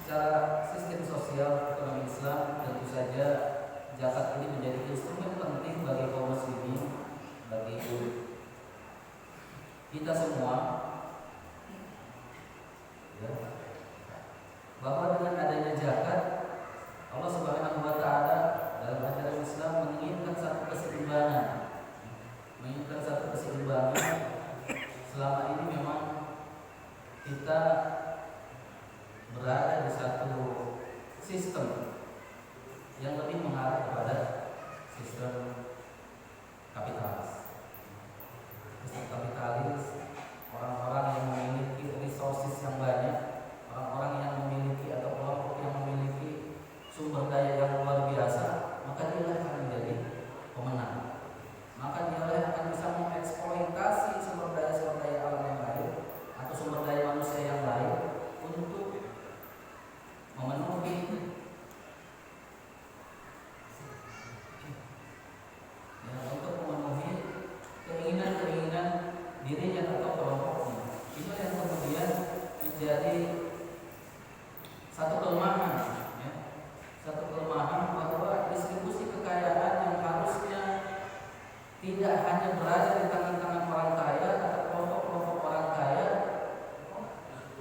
secara sistem sosial ekonomi Islam, tentu saja zakat ini menjadi instrumen penting bagi kaum muslimin, bagi kita semua, ya, bahwa dengan adanya zakat Allah Subhanahu wa taala dalam ajaran Islam menginginkan satu keseimbangan. Selama ini memang kita berada di satu sistem yang lebih mengarah kepada sistem kapitalis. Sistem kapitalis, orang-orang yang memiliki resources yang banyak, orang-orang yang memiliki atau kelompok yang memiliki sumber daya yang luar biasa, maka dia akan menjadi pemenang. Maka dia akan bisa mengeksploitasi sumber daya alam yang lain atau sumber daya manusia yang lain untuk memenuhi keinginan dirinya atau kelompoknya. Itu yang kemudian menjadi satu kelemahan, ya. Satu kelemahan bahwa distribusi kekayaan yang harusnya tidak hanya berada di tangan-tangan orang kaya atau kelompok-kelompok orang kaya,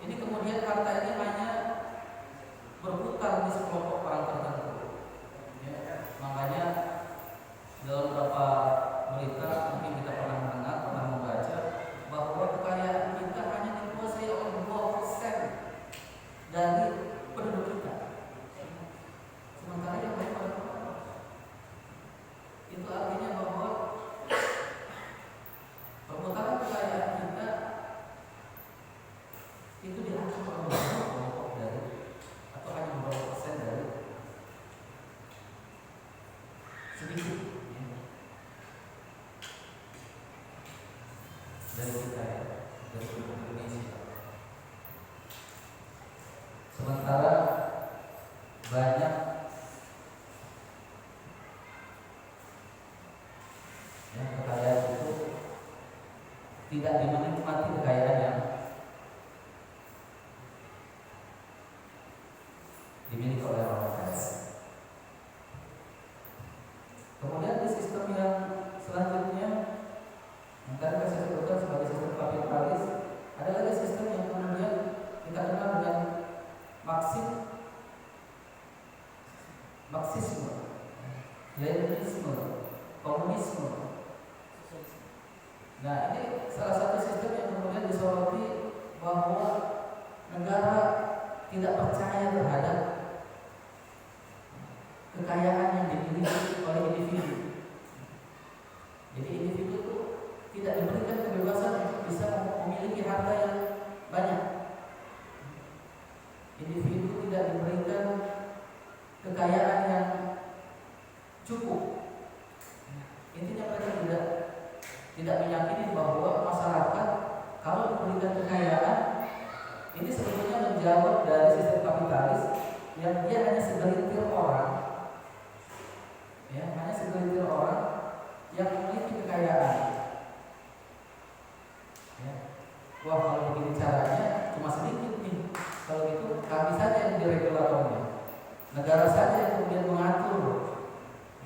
ini kemudian harta ini hanya berputar di sekelompok orang tertentu, ya. Makanya dalam beberapa berita mungkin kita pernah mendengar, pernah membaca bahwa kekayaan kita hanya dikuasai oleh 2% dari penduduk kita, sementara yang lain pada berapa? Itu artinya bahwa perputaran kekayaan kita itu diatur oleh beberapa kelompok dari atau hanya beberapa persen dari sedikit, ya, dari kita, ya, dari penduduk Indonesia. Sementara banyak kekayaan itu tidak menikmati kekayaan yang dimiliki oleh orang kaya. Kemudian di sistem yang selanjutnya, yang tadi saya sebutkan sebagai sistem kapitalis, ada lagi sistem yang kemudian kita kenal dengan Marxisme, Leninisme, komunisme. Nah, ini salah satu sistem yang kemudian disoroti bahwa negara tidak percaya terhadap kekayaan yang dimiliki oleh individu. Jadi individu itu tidak diberikan kebebasan untuk bisa memiliki harta yang banyak. Individu tidak diberikan kekayaan yang cukup. Intinya mereka tidak meyakini bahwa masyarakat kalau diberikan kekayaan ini sebetulnya menjawab dari sistem kapitalis yang dia hanya segelintir orang, ya, hanya segelintir orang yang memiliki kekayaan. Ya. Wah, kalau begini caranya cuma sedikit nih. Kalau gitu kami saja yang jadi regulatornya, negara saja yang kemudian mengatur,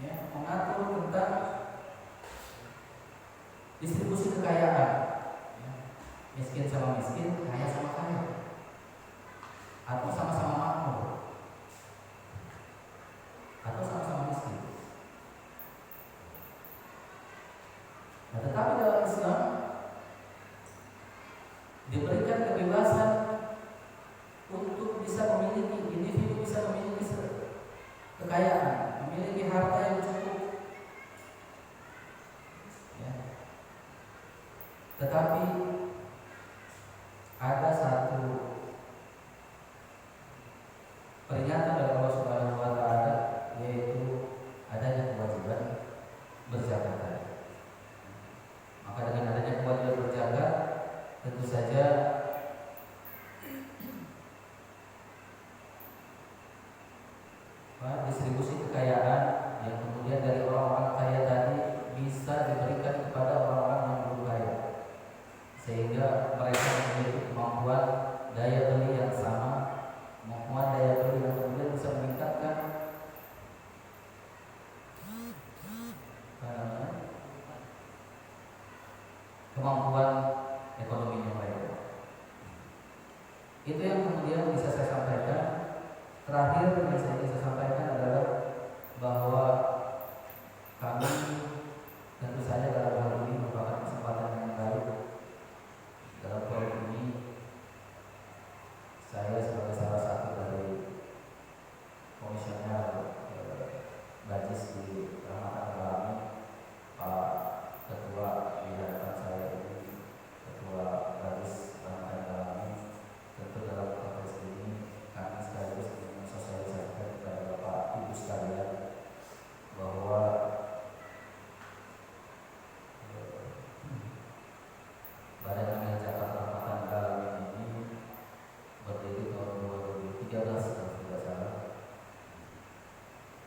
ya, mengatur tentang distribusi kekayaan, ya. Miskin sama miskin, kaya sama kaya, atau sama-sama makmur, atau sama-sama miskin. Nah, tetapi dalam Islam diberikan kebebasan untuk bisa memiliki, individu bisa memiliki kekayaan, memiliki harta yang cukup, ya. Tetapi ada satu peringatan dari Allah Subhanahu wa taala, yaitu adanya kewajiban berzakat. Maka dengan adanya kewajiban berzakat, tentu saja distribusi kekayaan yang kemudian dari orang-orang kaya tadi bisa diberikan kepada orang-orang yang belum kaya, sehingga mereka memiliki kemampuan daya beli yang sama, kemampuan daya yang kemudian bisa saya sampaikan, terakhir yang saya ingin saya sampaikan adalah bahwa kami tentu saja dalam hal ini merupakan kesempatan yang baik. Dalam forum ini saya sebagai salah satu dari komisioner Bajis di Rahmatan Alamin, Pak Ketua di hadapan saya ini, Ketua Bajis Rahmatan Alamin, tentu dalam konteks ini kami sekaligus mensosialisasikan kepada Bapak Ibu sekalian bahwa Badan Amil Zakat Rahmatan Alamin ini berdiri tahun 2013 kalau tidak salah.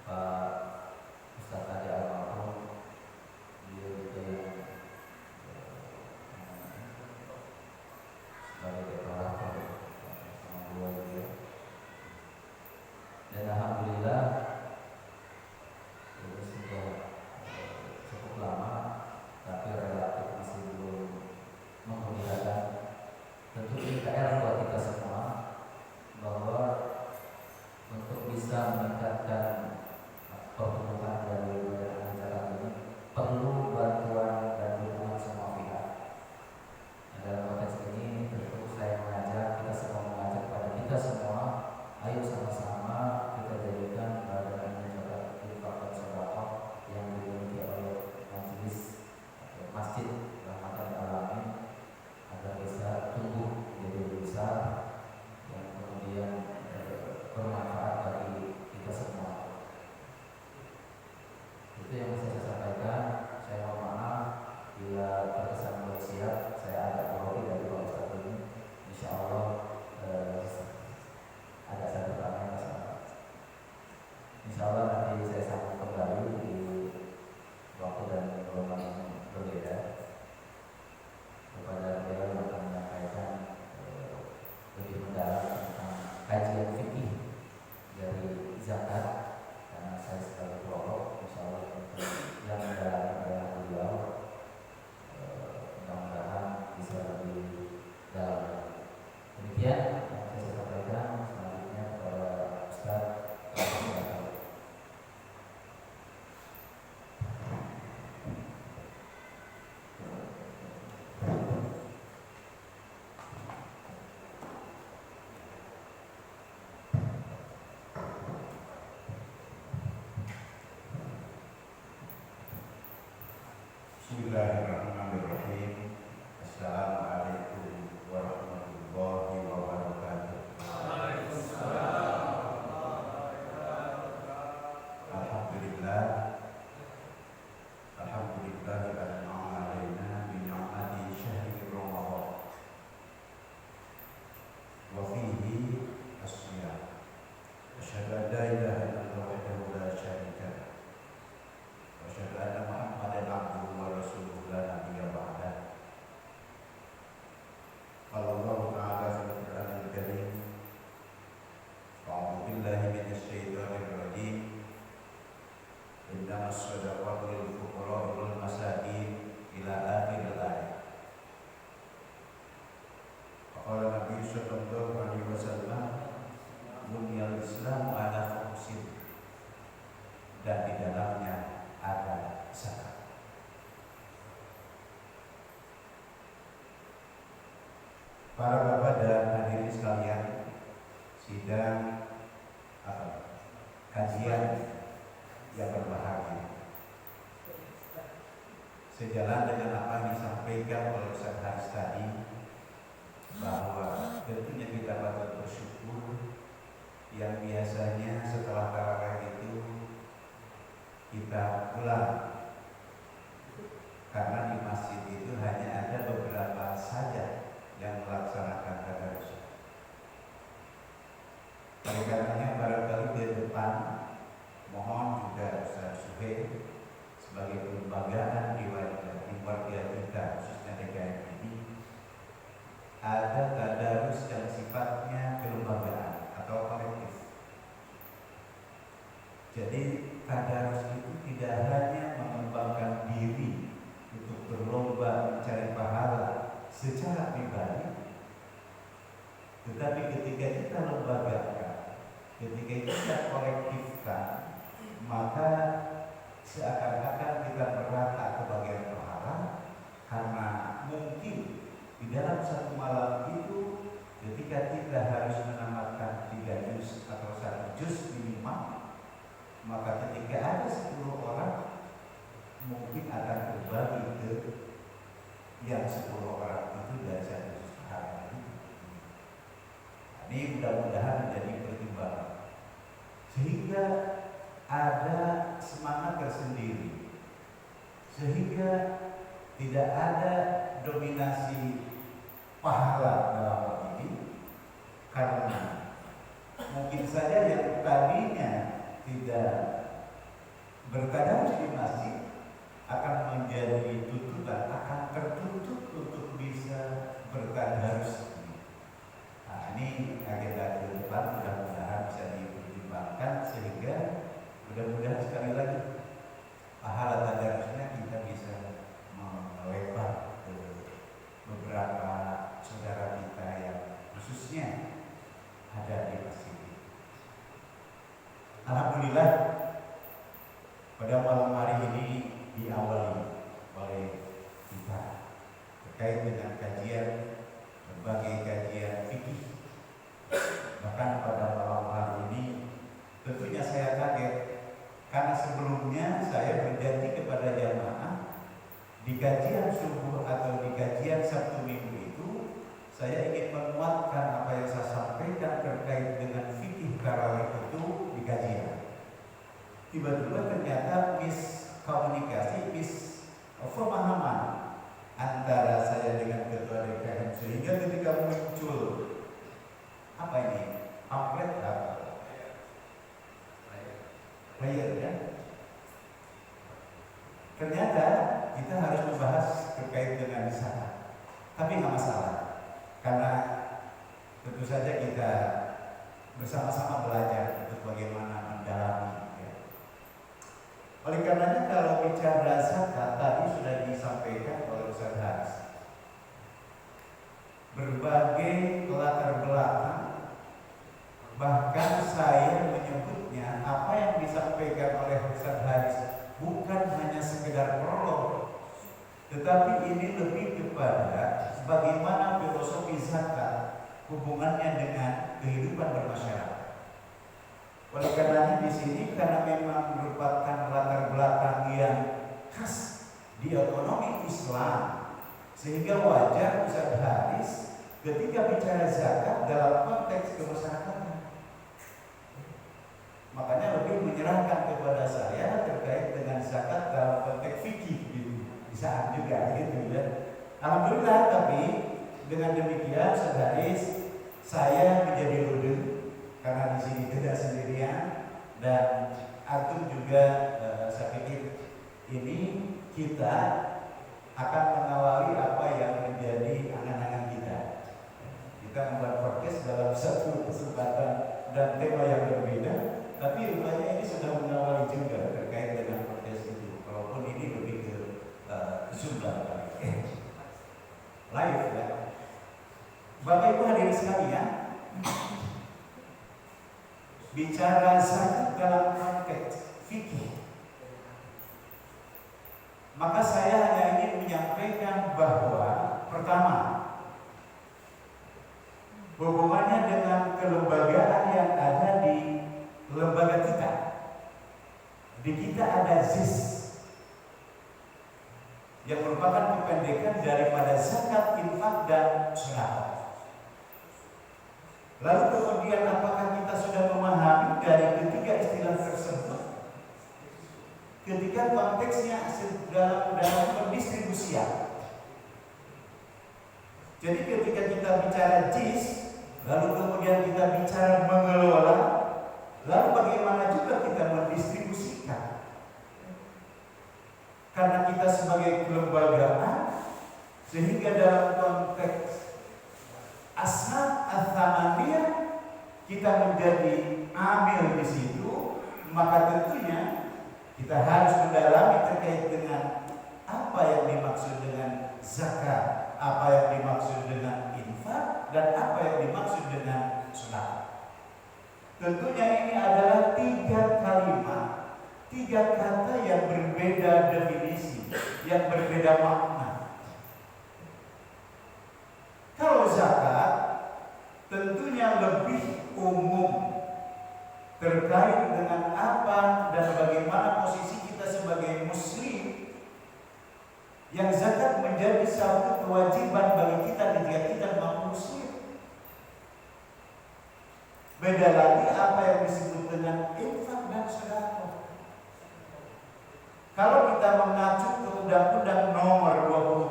Pak Ustadz Adi Almarhum, beliau juga yang sebagai deklarator sama beliau. Dan alhamdulillah ini sudah cukup lama, tapi relatif masih belum mengembirakan. Tentu ini PR buat kita semua bahwa untuk bisa meningkatkan pertumbuhan dari Badan Zakat ini perlu bantuan dan dukungan semua pihak. Nah, dalam konteks ini tentu saya kita semua mengajak kepada kita semua, ayo sama-sama kita jadikan Badan Zakat infak dan sedekah yang dimiliki oleh majelis atau masjid Rahmatan Alamin agar bisa tumbuh menjadi lebih besar yang kemudian bermanfaat bagi kita semua. Itu yang bisa saya sampaikan. Saya mohon maaf bila terkesan belum siap. Saya agak grogi dari Pak Ustadz ini. Insya Allah ada satu pertanyaan. Insya Allah nanti saya sambung kembali di waktu dan gelombang yang berbeda kepada beliau yang akan menyampaikan lebih mendalam tentang kajian fikih dari zakat, karena saya sebagai pelopor insya Allah yang mendalam adalah beliau. Mudah-mudahan bisa lebih dalam. Demikian yang saya sampaikan. Selanjutnya kepada Ustaz. Bismillahirrahmanirrahim. Assalamualaikum warahmatullahi wabarakatuh. Alhamdulillah. Alhamdulillah an'ama alaina bi ni'mati syahri Ramadan wa fihi as-siyam. Asyhadu an la ilaha illallah wahdahu la syarika lahu wa asyhadu anna Muhammadan abduhu wa rasuluhu la nabiyya ba'dah. Qala Allah ta'ala fil Qur'anil Karim, a'udzu billahi minasy syaithanir rajim. Innamas shadaqatu lil fuqara'i wal masakin ila akhiril ayat. Qala Nabi sallallahu alaihi wasallam, bunyal Islam ala khamsin, dan di dalamnya ada zakat. Para bapak dan hadirin sekalian, sidang kajian yang berbahagia, sejalan dengan apa yang disampaikan oleh Ustaz Haris tadi, bahwa tentunya kita patut bersyukur yang biasanya setelah tarawih itu kita pulang, karena di masjid itu hanya ada beberapa saja yang melaksanakan tadarus. Oleh karenanya barangkali di depan mohon juga Ustaz Suhaib sebagai kelembagaan di warga kita khususnya DKM ini ada tadarus yang sifatnya kelembagaan atau kolektif. Jadi tadarus itu tidak hanya mengembangkan diri untuk berlomba mencari pahala secara pribadi, tetapi ketika Ketika itu kita kolektifkan, maka seakan-akan kita berrata ke bagian pahala, karena mungkin di dalam satu malam itu ketika kita harus menamatkan 3 juz atau 1 juz minimal, maka ketika ada 10 orang mungkin akan berbagi ke yang 10 orang itu dari 1 juz pahala. Ini mudah-mudahan menjadi pertimbangan sehingga ada semangat tersendiri, sehingga tidak ada dominasi pahala dalam hal ini, karena mungkin saja yang tadinya tidak bertadarus di masjid akan menjadi tuntutan, akan tertuntut untuk bisa bertadarus. Nah, ini agenda ke depan mudah-mudahan bisa dipertimbangkan, sehingga mudah-mudahan sekali lagi pahala tadarusnya kita bisa melebar ke beberapa saudara kita yang khususnya ada di masjid. Alhamdulillah pada malam hari ini diawali oleh kita terkait dengan kajian, berbagai kajian fikih. Bahkan pada malam hari ini tentunya saya kaget, karena sebelumnya saya berjanji kepada jamaah di kajian subuh atau di kajian Sabtu Minggu itu saya ingin menguatkan apa yang saya sampaikan terkait dengan fikih tarawih itu di kajian. Tiba-tiba ternyata miskomunikasi, pemahaman antara saya dengan ketua DKM, sehingga ketika muncul apa ini pamflet player ya, ternyata kita harus membahas terkait dengan zakat. Tapi nggak masalah, karena tentu saja kita bersama-sama belajar untuk bagaimana mendalami ya. Oleh karenanya kalau bicara zakat tadi sudah disampaikan oleh Ustaz Haris, berbagai latar belakang, bahkan saya menyebutnya apa yang disampaikan oleh Ustaz Haris bukan hanya sekedar prolog, tetapi ini lebih kepada bagaimana filosofi zakat hubungannya dengan kehidupan bermasyarakat. Oleh karenanya di sini, karena memang merupakan latar belakang yang khas di ekonomi Islam, sehingga wajar Ustaz Haris ketika bicara zakat dalam konteks kemasyarakatan. Makanya lebih menyerahkan kepada saya terkait dengan zakat dalam konteks fikih gitu. Di saat juga gitu ya. Alhamdulillah, tapi dengan demikian Ustaz Haris, saya menjadi ludeng karena di sini tidak sendirian, dan antum juga saya pikir ini kita akan mengawali apa yang menjadi angan-angan kita. Kita membuat podcast dalam satu kesempatan dan tema yang berbeda, tapi rupanya ini sudah mengawali juga terkait dengan podcast itu, walaupun ini lebih ke Sunda live ya. Bapak Ibu hadirin sekalian, bicara zakat dalam konteks fikih, maka saya hanya ingin menyampaikan bahwa pertama, hubungannya dengan kelembagaan yang ada di lembaga kita. Di kita ada ZIS yang merupakan kependekan daripada zakat, infak, dan sedekah. Lalu kemudian apakah kita sudah memahami dari ketiga istilah tersebut ketika konteksnya dalam pendistribusian? Jadi ketika kita bicara JIS, lalu kemudian kita bicara mengelola, lalu bagaimana juga kita mendistribusikan? Karena kita sebagai kelembagaan, sehingga dalam konteks asnaf ats-tsamaniyah kita menjadi amil di situ, maka tentunya kita harus mendalami terkait dengan apa yang dimaksud dengan zakat, apa yang dimaksud dengan infak, dan apa yang dimaksud dengan sedekah. Tentunya ini adalah 3 kalimat, 3 kata yang berbeda definisi, yang berbeda makna. Kalau zakat tentunya lebih umum terkait dengan apa dan bagaimana posisi kita sebagai muslim, yang zakat menjadi satu kewajiban bagi kita ketika kita memang muslim. Beda lagi apa yang disebut dengan infak dan sedekah. Kalau kita mengacu ke Undang-Undang Nomor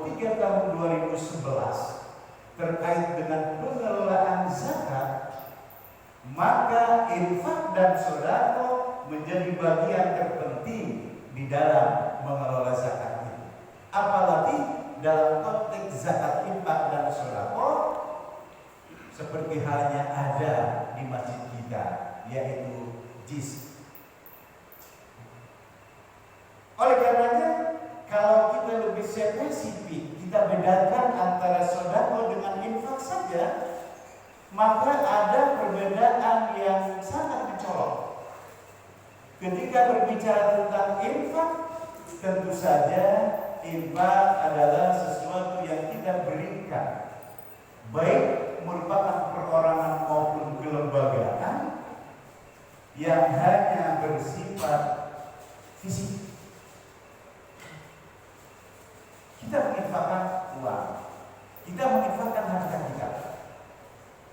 23 Tahun 2011 terkait dengan pengelolaan zakat, maka infak dan sedekah menjadi bagian terpenting di dalam mengelola zakat itu. Apalagi dalam konteks zakat, infak dan sedekah seperti halnya ada di masjid kita, yaitu JIS. Oleh karenanya, kalau kita lebih spesifik, kita bedakan antara sedekah dengan infak saja, maka ada perbedaan yang sangat mencolok. Ketika berbicara tentang infak, tentu saja infak adalah sesuatu yang kita berikan, baik merupakan perorangan maupun kelembagaan yang hanya bersifat fisik. Kita menginfakkan uang, kita menginfakkan harta kita.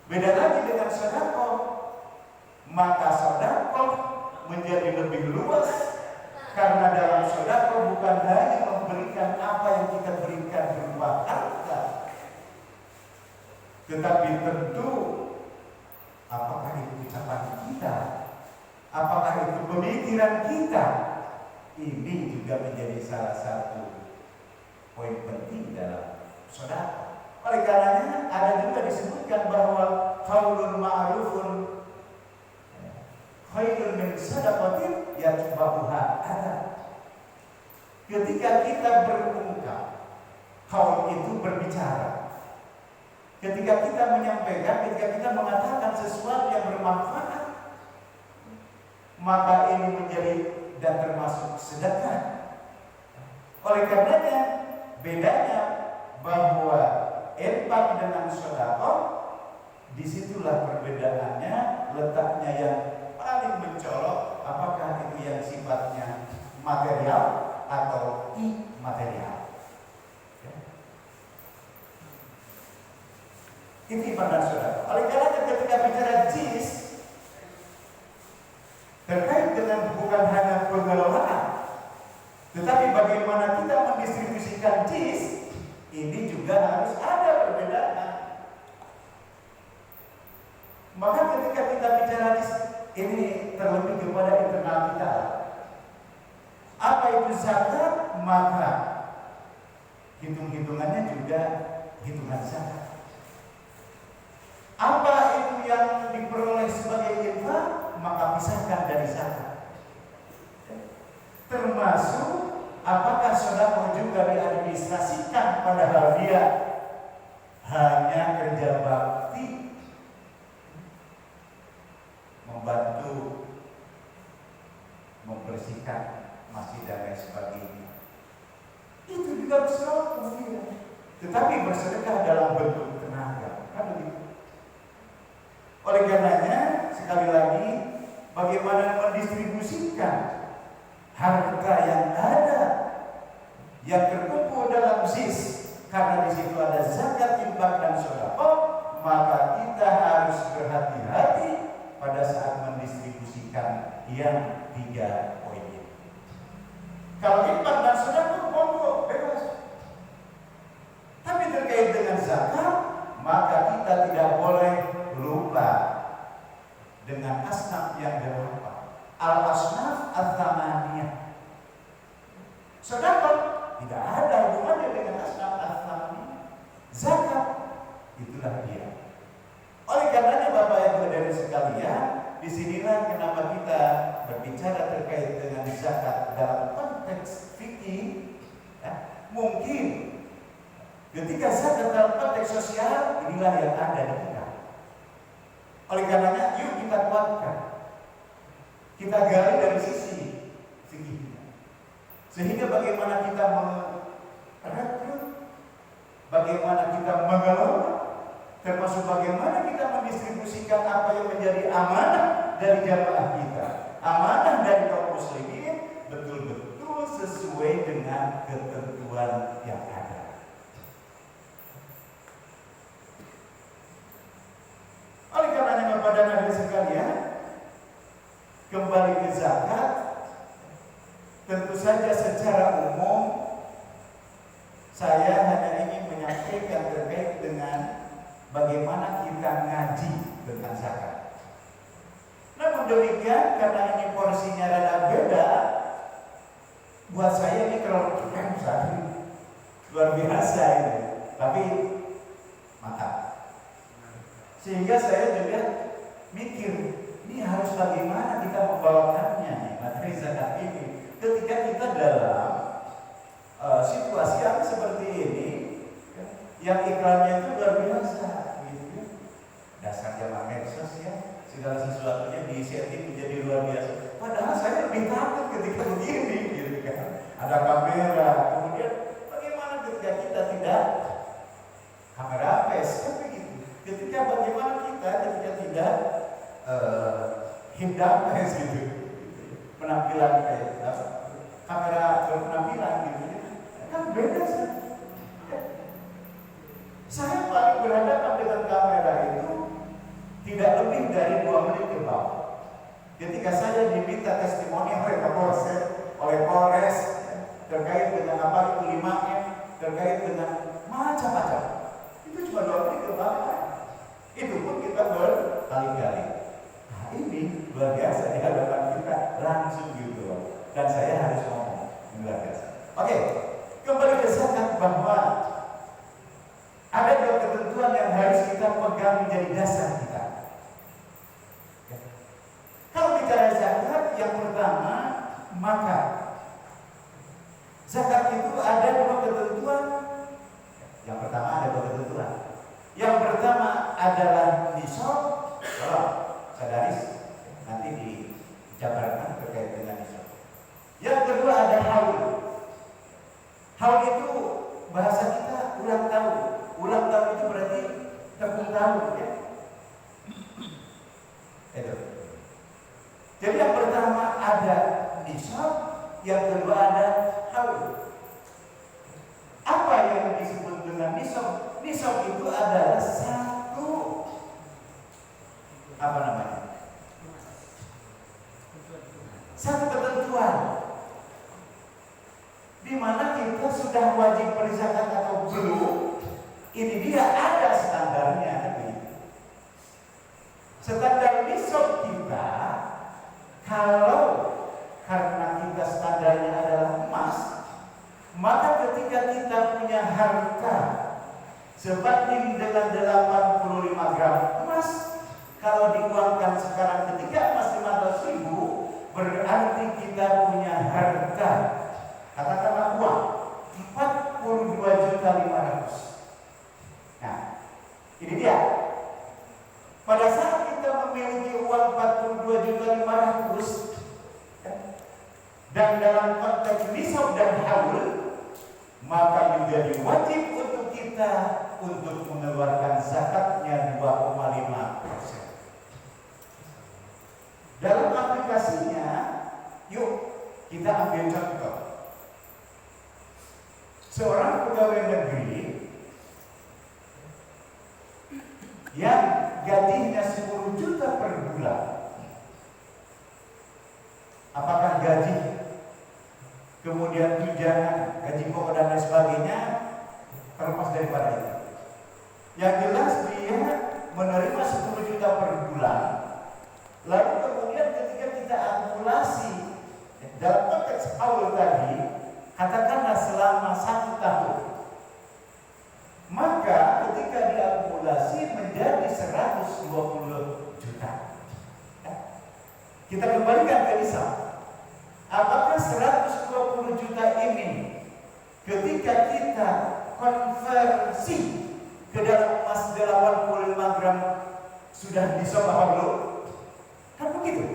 Beda lagi dengan sedekah, maka sedekah menjadi lebih luas, karena dalam sedekah bukan hanya memberikan apa yang kita berikan berupa harta, tetapi tentu apakah itu ucapan kita, apakah itu pemikiran kita, ini juga menjadi salah satu poin penting dalam sedekah. Oleh karenanya ada juga disebutkan bahwa qaulun ma'rufun khairun min sadaqatin yatba'uha adab. Ketika kita berungkap, qaul itu berbicara. Ketika kita menyampaikan, ketika kita mengatakan sesuatu yang bermanfaat, maka ini menjadi dan termasuk sedekah. Oleh karenanya, bedanya bahwa infak dengan sedekah, disitulah perbedaannya, letaknya yang paling mencolok. Apakah itu yang sifatnya material atau imaterial? Itu infak dan sedekah. Oleh karena ketika bicara JIS, terkait dengan bukan hanya pengelolaan, tetapi bagaimana kita mendistribusikan JIS, ini juga harus ada perbedaan. Maka ketika kita bicara JIS, ini terlebih kepada internal kita. Apa itu zakat? Maka hitung-hitungannya juga hitungan zakat. Apa itu yang diperoleh sebagai infak? Maka pisahkan dari zakat. Termasuk apakah sedekah juga diadministrasikan, padahal dia hanya kerja bakti, membantu membersihkan masjid dan lain sebagainya. Itu juga bersedekah, tetapi bersedekah dalam bentuk tenaga, kan begitu. Oleh karenanya, sekali lagi, bagaimana mendistribusikan harta yang ada, yang terkumpul dalam JIS, karena di situ ada zakat, infak dan sedekah, maka kita harus berhati-hati pada saat mendistribusikan yang 3 poin ini. Kalau infak dan sedekah, monggo bebas. Tapi terkait dengan zakat, maka kita tidak boleh lupa dengan asnaf yang berapa. Al-asnaf al-thamaniyah. Sedekah tidak ada hubungannya dengan asnaf al-thamaniyah. Zakat itulah dia. Oleh karenanya Bapak Ibu hadirin sekalian, disinilah kenapa kita berbicara terkait dengan zakat dalam konteks fikih. Mungkin ketika zakat dalam konteks sosial, inilah yang ada di kita. Oleh karenanya, yuk kita kuatkan kita gali dari sisi fikihnya. Sehingga bagaimana kita merekrut, bagaimana kita mengelola, termasuk bagaimana kita mendistribusikan apa yang menjadi amanah dari jamaah kita, amanah dari kaum muslimin, betul-betul sesuai dengan ketentuan yang ada. Oleh karenanya kepada hadirin sekalian, kembali ke zakat, tentu saja secara umum saya hanya ingin menyampaikan terkait dengan bagaimana kita ngaji tentang zakat. Namun demikian, karena ini porsinya rada beda, buat saya ini terlalu keren, luar biasa ini. Tapi mantap. Sehingga saya juga mikir, ini harus bagaimana kita membawakannya materi zakat ini ketika kita dalam situasi yang seperti ini, yang iklannya itu luar biasa, gitu. Dasar zaman medsos ya, segala sesuatunya disetting menjadi luar biasa. Padahal saya lebih takut ketika begini, gitu kan. Ada kamera, kemudian bagaimana ketika kita tidak kamera face, kan begitu. Ketika bagaimana kita ketika tidak hidap face gitu, penampilan kayak kamera berpenampilan gitu, kan beda sih. Saya paling berhadapan dengan kamera itu tidak lebih dari 2 menit ke bawah. Ketika saya diminta testimoni oleh Kapolsek, oleh Polres terkait dengan apa itu 5M, terkait dengan macam-macam, itu cuma 2 menit ke bawah. Itu pun kita berkali-kali. Nah, ini luar biasa di hadapan kita langsung gitu, dan saya harus ngomong luar biasa. Oke, kembali ke zakat, bahwa ada 2 ketentuan yang harus kita pegang menjadi dasar kita. Kalau bicara zakat, yang pertama, maka zakat itu ada 2 ketentuan. Yang pertama ada 2 ketentuan. Yang pertama adalah nisab, sadaris, nanti dijabarkan terkait dengan nisab. Yang kedua ada haul. Haul itu bahasa kita ulang tahun. Ulang tahun itu berarti tepung tahun, ya. Itu. Jadi yang pertama ada nisab, yang kedua ada haul. Apa yang disebut dengan nisab? Nisab itu adalah satu satu ketentuan di mana kita sudah wajib berzakat atau belum. Ini dia ada standarnya. Standar nisab kita, kalau karena kita standarnya adalah emas, maka ketika kita punya harta sebanding dengan 85 gram emas, kalau diuangkan sekarang ketika emas 500.000, berarti kita punya harta, katakanlah uang 42.500.000. Nah, ini dia. Pada saat kita memiliki uang 42.500.000 dan dalam konteks nisab dan haul, maka menjadi wajib untuk kita untuk mengeluarkan zakatnya 2,5%. Dalam aplikasinya, yuk kita ambil contoh. Seorang pegawai negeri yang gajinya 10 juta per bulan, apakah gaji, kemudian tunjangan, gaji pokok dan lain sebagainya, terlepas daripada itu. Yang jelas dia menerima 10 juta per bulan. Lalu kemudian ketika kita akumulasi dalam konteks awal tadi, katakanlah selama 1 tahun, maka ketika diakumulasi menjadi 120 juta. Kita kembalikan ke nisab. Apakah 120 juta ini ketika kita konversi ke dalam emas 85 gram sudah nisab apa belum? Kan begitu.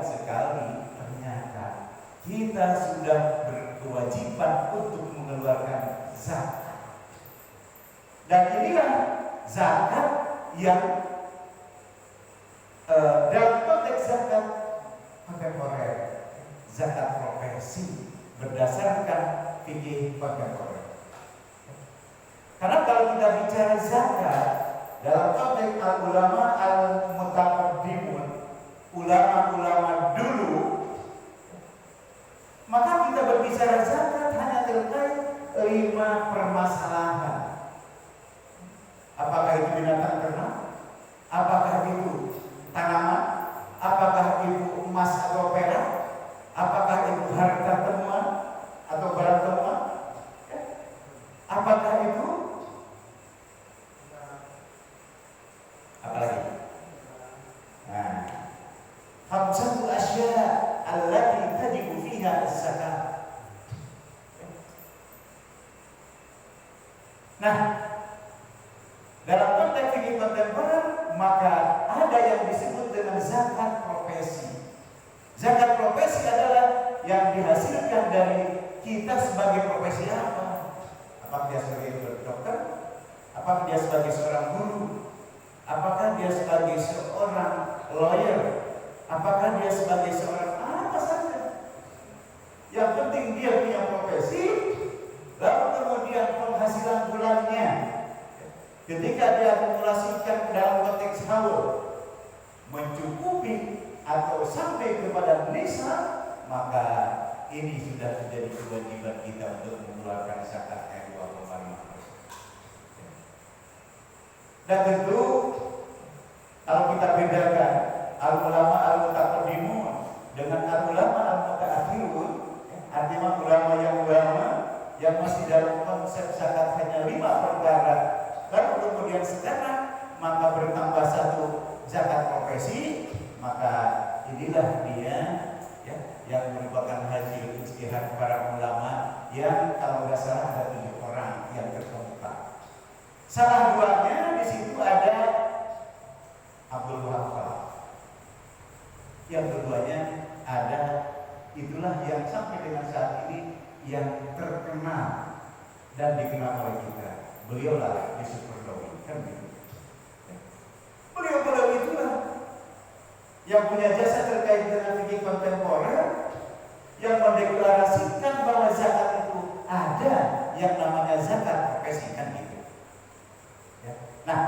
sekali ternyata kita sudah berkewajiban untuk mengeluarkan zakat. Dan inilah zakat yang dalam konteks zakat kontemporer, zakat profesi berdasarkan fikih kontemporer. Karena kalau kita bicara zakat dalam konteks ulama al-mutaqaddimun, ulama-ulama dulu, maka kita berbicara zakat hanya terkait 5 permasalahan. Apakah itu binatang ternak? Apakah itu tanaman? Apakah itu emas atau perak? Apakah itu harta temuan atau barang temuan? Apakah itu apa lagi? Nah, khamsatu asya allati tajibu fiha az-zakat. Nah, dalam konteks fikih kontemporer maka ada yang disebut dengan zakat profesi. Zakat profesi adalah yang dihasilkan dari kita sebagai profesi apa? Apakah dia sebagai dokter? Apakah dia sebagai seorang guru? Apakah dia sebagai seorang lawyer? Apakah dia sebagai seorang apa saja? Yang penting dia punya profesi, lalu kemudian penghasilan bulannya ketika dia akumulasikan dalam konteks haul mencukupi atau sampai kepada nisab, maka ini sudah menjadi kewajiban kita untuk mengeluarkan zakat yang 2,5%. Dan tentu kalau kita bedakan al-ulama al-mutaqaddimun dengan al-ulama al-mutaakhirun, artinya ulama yang masih dalam konsep zakat hanya 5 perkara, lalu kemudian sekarang maka bertambah 1 zakat profesi, maka inilah dia ya, yang merupakan hasil ijtihad para ulama yang kalau nggak salah ada 7 orang yang terkemuka. Salah 2-nya di situ ada Abdul Wahab. Yang keduanya ada, itulah yang sampai dengan saat ini yang terkenal dan dikenal oleh kita. Beliaulah Yusuf Qaradawi, kan gitu. Beliau itulah yang punya jasa terkait dengan fikih kontemporer, yang mendeklarasikan bahwa zakat itu ada yang namanya zakat profesi, kan gitu. Ya. Nah,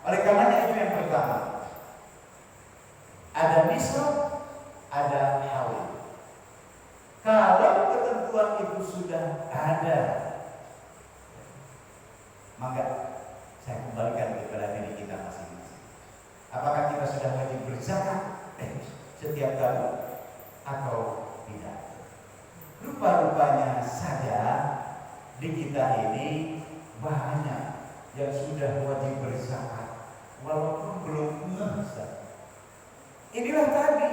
oleh karenanya itu yang pertama. Ada nisab, ada haul. Kalau ketentuan itu sudah ada, maka saya kembalikan kepada diri kita masing-masing. Apakah kita sudah wajib berzakat setiap tahun atau tidak? Rupa-rupanya saja di kita ini banyak yang sudah wajib berzakat walaupun belum ngeh. Inilah tadi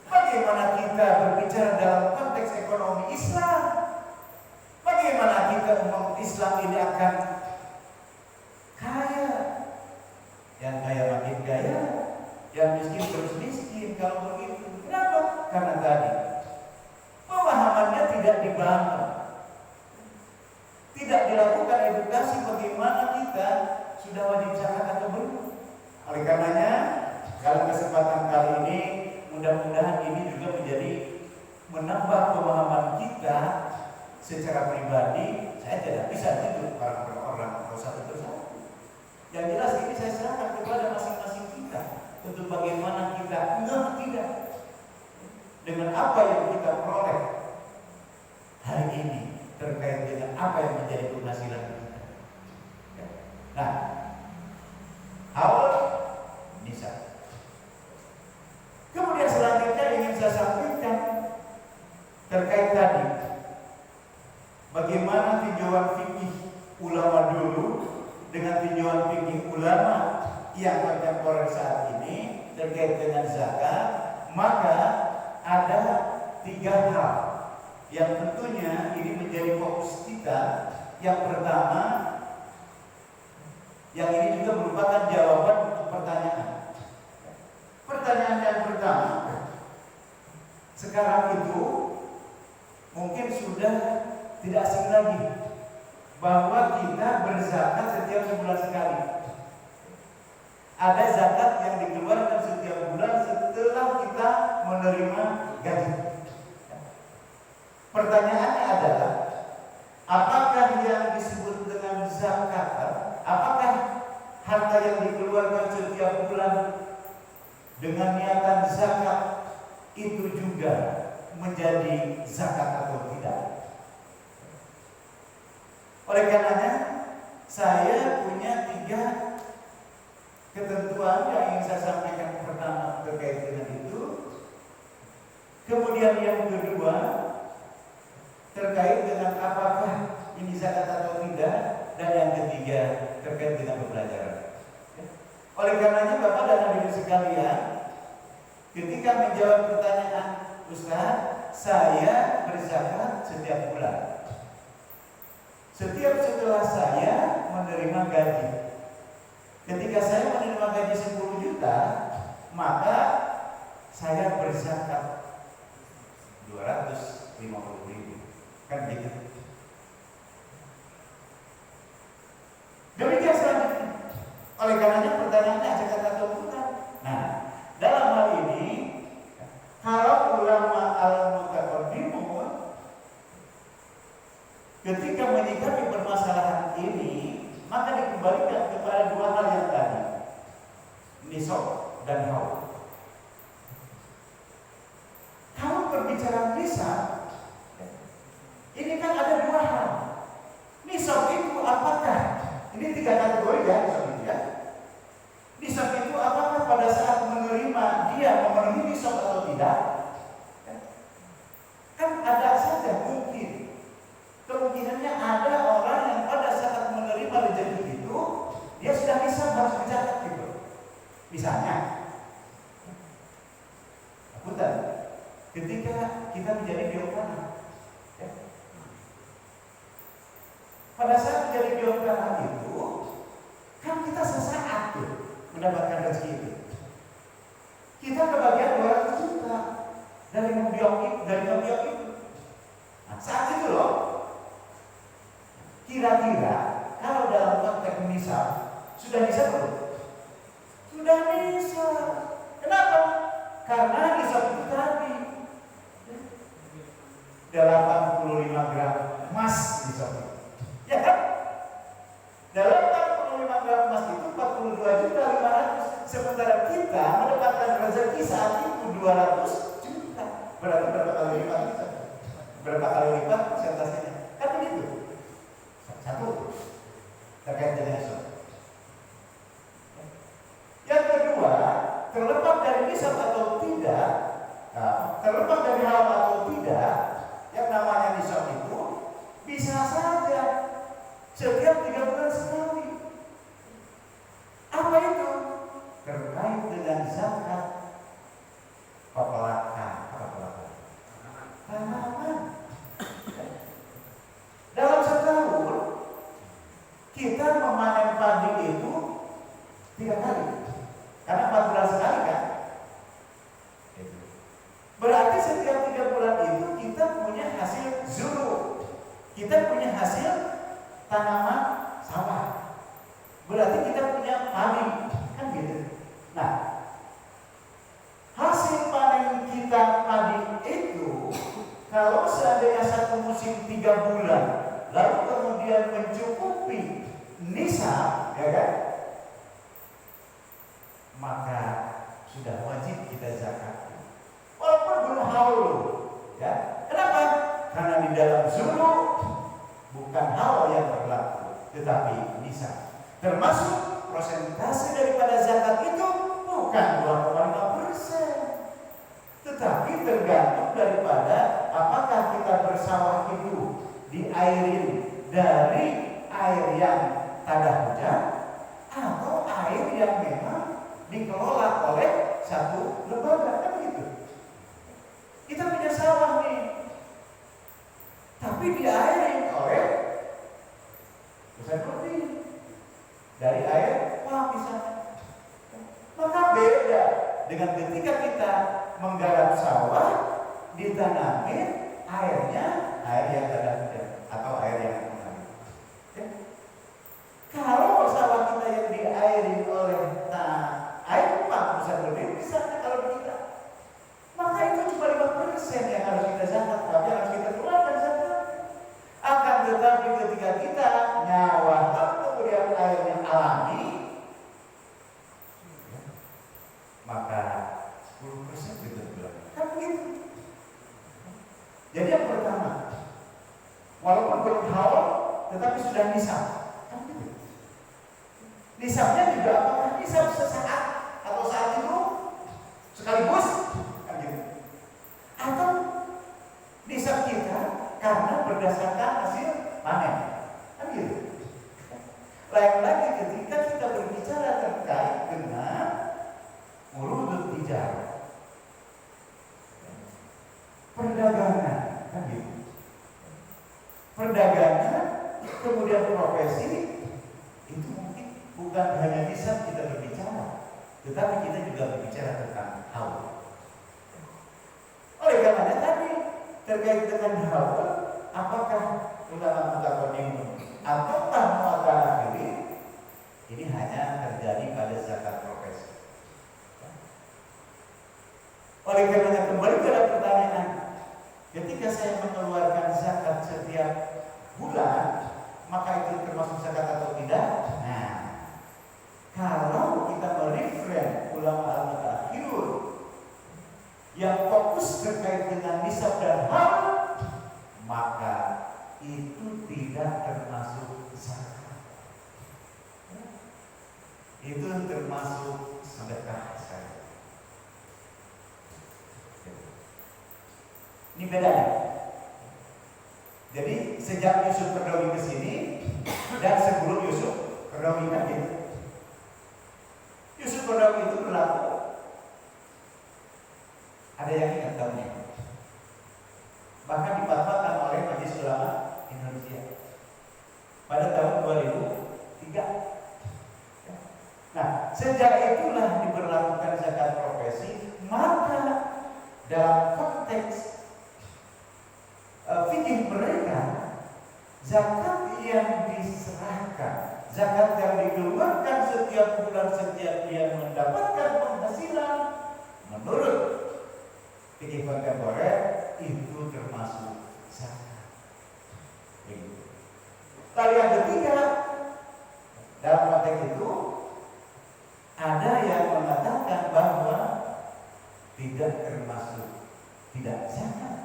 bagaimana kita berbicara dalam konteks ekonomi Islam. Bagaimana kita umat Islam ini akan kaya, yang kaya makin kaya, yang miskin terus miskin kalau begitu. Kenapa? Karena tadi pemahamannya tidak dibangun, tidak dilakukan edukasi bagaimana kita sudah wajib zakat atau belum. Oleh karenanya dalam kesempatan kali ini mudah-mudahan ini juga menjadi menambah pemahaman kita secara pribadi. Saya tidak bisa tidur orang per orang atau satu persatu. Yang jelas ini saya serahkan kepada masing-masing kita untuk bagaimana kita tidak dengan apa yang kita peroleh hari ini terkait dengan apa yang menjadi penghasilan kita. Nah, awal nisab. Kemudian selanjutnya ingin saya sampaikan terkait tadi bagaimana tinjauan fikih ulama dulu dengan tinjauan fikih ulama yang kontemporer saat ini terkait dengan zakat. Maka ada 3 hal yang tentunya ini menjadi fokus kita. Yang pertama, yang ini juga merupakan jawaban untuk pertanyaan. Pertanyaan yang pertama, sekarang itu mungkin sudah tidak asing lagi bahwa kita berzakat setiap sebulan sekali. Ada zakat yang dikeluarkan setiap bulan setelah kita menerima gaji. Pertanyaannya adalah, apakah yang disebut dengan zakat, apakah harta yang dikeluarkan setiap bulan dengan niatan zakat itu juga menjadi zakat atau tidak? Oleh karenanya, saya punya 3 ketentuan yang ingin saya sampaikan. Pertama terkait dengan itu, kemudian yang kedua terkait dengan apakah ini zakat atau tidak, dan yang ketiga terkait dengan pembelajaran. Oleh karenanya Bapak dan Hadirin sekalian, ketika menjawab pertanyaan Ustaz, saya berzakat setiap bulan setiap setelah saya menerima gaji. Ketika saya menerima gaji 10 juta, maka saya berzakat 250.000. Kan gitu. Demikian selanjutnya. Oleh karenanya pertanyaannya zakat atau bukan? Nah, dalam hal ini, kalau ulama al-mutaqaddimun ketika menyikapi permasalahan ini, maka dikembalikan kepada 2 hal yang tadi, nisab dan haul. Kalau berbicara nisab, ini kan ada 2 hal. Nisab itu apakah? Ini 3 kategori ya, nisab itu ya. Nisab itu apakah pada saat menerima dia memenuhi nisab atau tidak? Kan ada saja mungkin. Kemungkinannya ada orang yang pada saat menerima rezeki itu dia sudah bisa harus berzakat gitu. Misalnya, punten, ketika kita menjadi biopana, ya. Pada saat menjadi biopana itu, kan kita sesaat tuh mendapatkan rezeki itu. Kita kebagian 200 juta dari membiok itu. Nah, saat itu loh. Kira-kira kalau dalam konteks nisab sudah bisa belum? Sudah bisa. Kenapa? Karena nisab itu tadi 85 gram emas nisab. Ya kan? Dalam 85 gram emas itu 42.500.000. Sementara kita mendapatkan rezeki saat itu 200 juta. Berarti berapa kali lipat bisa? Berapa kali lipat persentasenya? Kan begitu. Satu, terkait dengan nisab. Yang kedua, terlepas dari nisab atau tidak, terlepas dari hal atau tidak, yang namanya nisab itu bisa saja setiap 3 bulan sekali. Apa itu? Terkait dengan zakat tanaman. Dalam setahun kita memanen padi itu 3 kali, karena 4 bulan sekali kan. Berarti setiap 3 bulan itu kita punya hasil zuru, kita punya hasil tanaman sawah. Berarti kita punya padi, kan gitu. Nah, hasil panen kita padi itu kalau seandainya satu musim 3 bulan, lalu kemudian mencukupi nisab, ya kan? Maka sudah wajib kita zakat. Walaupun belum haul, ya. Kenapa? Karena di dalam zulu bukan haul yang berlaku, tetapi nisab. Termasuk persentase daripada zakat itu bukan 2,5%, tetapi tergantung daripada apakah kita bersawah itu diairin dari air yang tada hujan atau air yang memang dikelola oleh satu lembaga, kan begitu. Kita punya sawah nih, tapi diairin oleh perusahaan kopi dari air wah misalnya. Maka beda dengan ketika kita menggarap sawah ditanamin airnya air yang ada hujan atau air yang mengalir. Ya. Kalau sawah kita yang diairi oleh air pump misalnya kalau kita, maka itu cuma 5% yang harus kita zakat, tapi harus kita keluarkan zakat. Akan tetapi ketika kita nyawahkan kemudian airnya alami, ya, maka 10% kita keluarkan. Kan begitu. Jadi yang pertama, walaupun belum halal, tetapi sudah nisab. Kan begitu. Nisabnya juga apakah nisab sesaat atau saat itu sekaligus, kan gitu. Atau nisab kita karena berdasarkan hasil panen, kan gitu. Lain lagi ketika kita berbicara terkait dengan urudut tijarah, perdagangan, kan gitu. Perdagangan kemudian profesi itu mungkin bukan hanya nisab kita berbicara, tetapi kita juga berbicara tentang haul. Oleh karenanya tadi terkait dengan haul, apakah ulama mutaqaddim ataukah mu'taakhirin, ini hanya terjadi pada zakat profesi. Oleh karenanya kembali pada pertanyaan, ketika saya mengeluarkan zakat setiap bulan, maka itu termasuk zakat atau tidak? Nah, kalau kita mereferen ulama al-mutaakhirun yang fokus terkait dengan nisab dan haul, maka itu tidak termasuk zakat. Itu termasuk sedekah saja. Ini bedanya. Jadi sejak Yusuf Qaradawi ke sini dan sebelum Yusuf Qaradawi kan gitu. Yusuf Qaradawi itu berlaku. Ada yang ingat tahunnya? Bahkan difatwakan oleh Majelis Ulama Indonesia pada tahun 2003. Nah, sejak itulah diberlakukan zakat profesi, maka dalam konteks fikih mereka, zakat yang diserahkan, zakat yang dikeluarkan setiap bulan setiap dia mendapatkan penghasilan, menurut fikih kontemporer itu termasuk zakat. Lalu yang ketiga, dalam konteks itu ada yang mengatakan bahwa tidak termasuk, tidak zakat,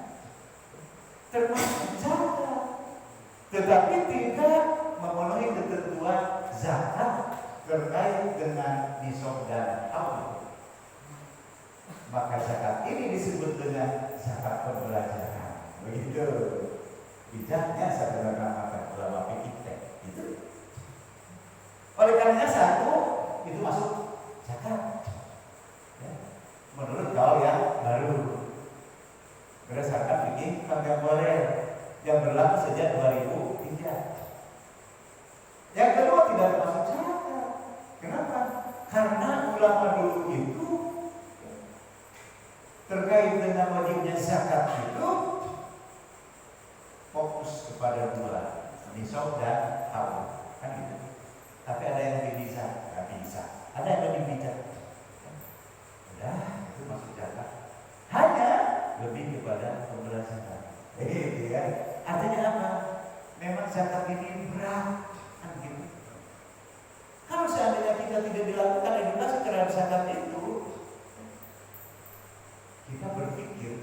termasuk zakat, tetapi tidak memenuhi ketentuan zakat terkait dengan nisab dan haul. Maka zakat ini disebut dengan zakat pembelajaran. Begitu bijaknya sebenarnya maka ulama fikih itu. Oleh karenanya satu itu masuk zakat, ya, menurut kaul yang baru berdasarkan fikih kontemporer yang berlaku sejak 2003. Yang kedua tidak termasuk zakat. Kenapa? Karena ulama dulu itu terkait dengan wajibnya zakat itu fokus kepada dua, nisab dan haul, kan gitu. Tapi ada yang lebih bisa, nggak bisa. Ada yang lebih bijak. Udah, itu masuk zakat. Hanya lebih kepada pembelajaran. Gitu ya. Artinya apa? Memang zakat ini berat, kan gitu. Kalau seandainya kita tidak dilakukan edukasi terhadap zakat itu, kita berpikir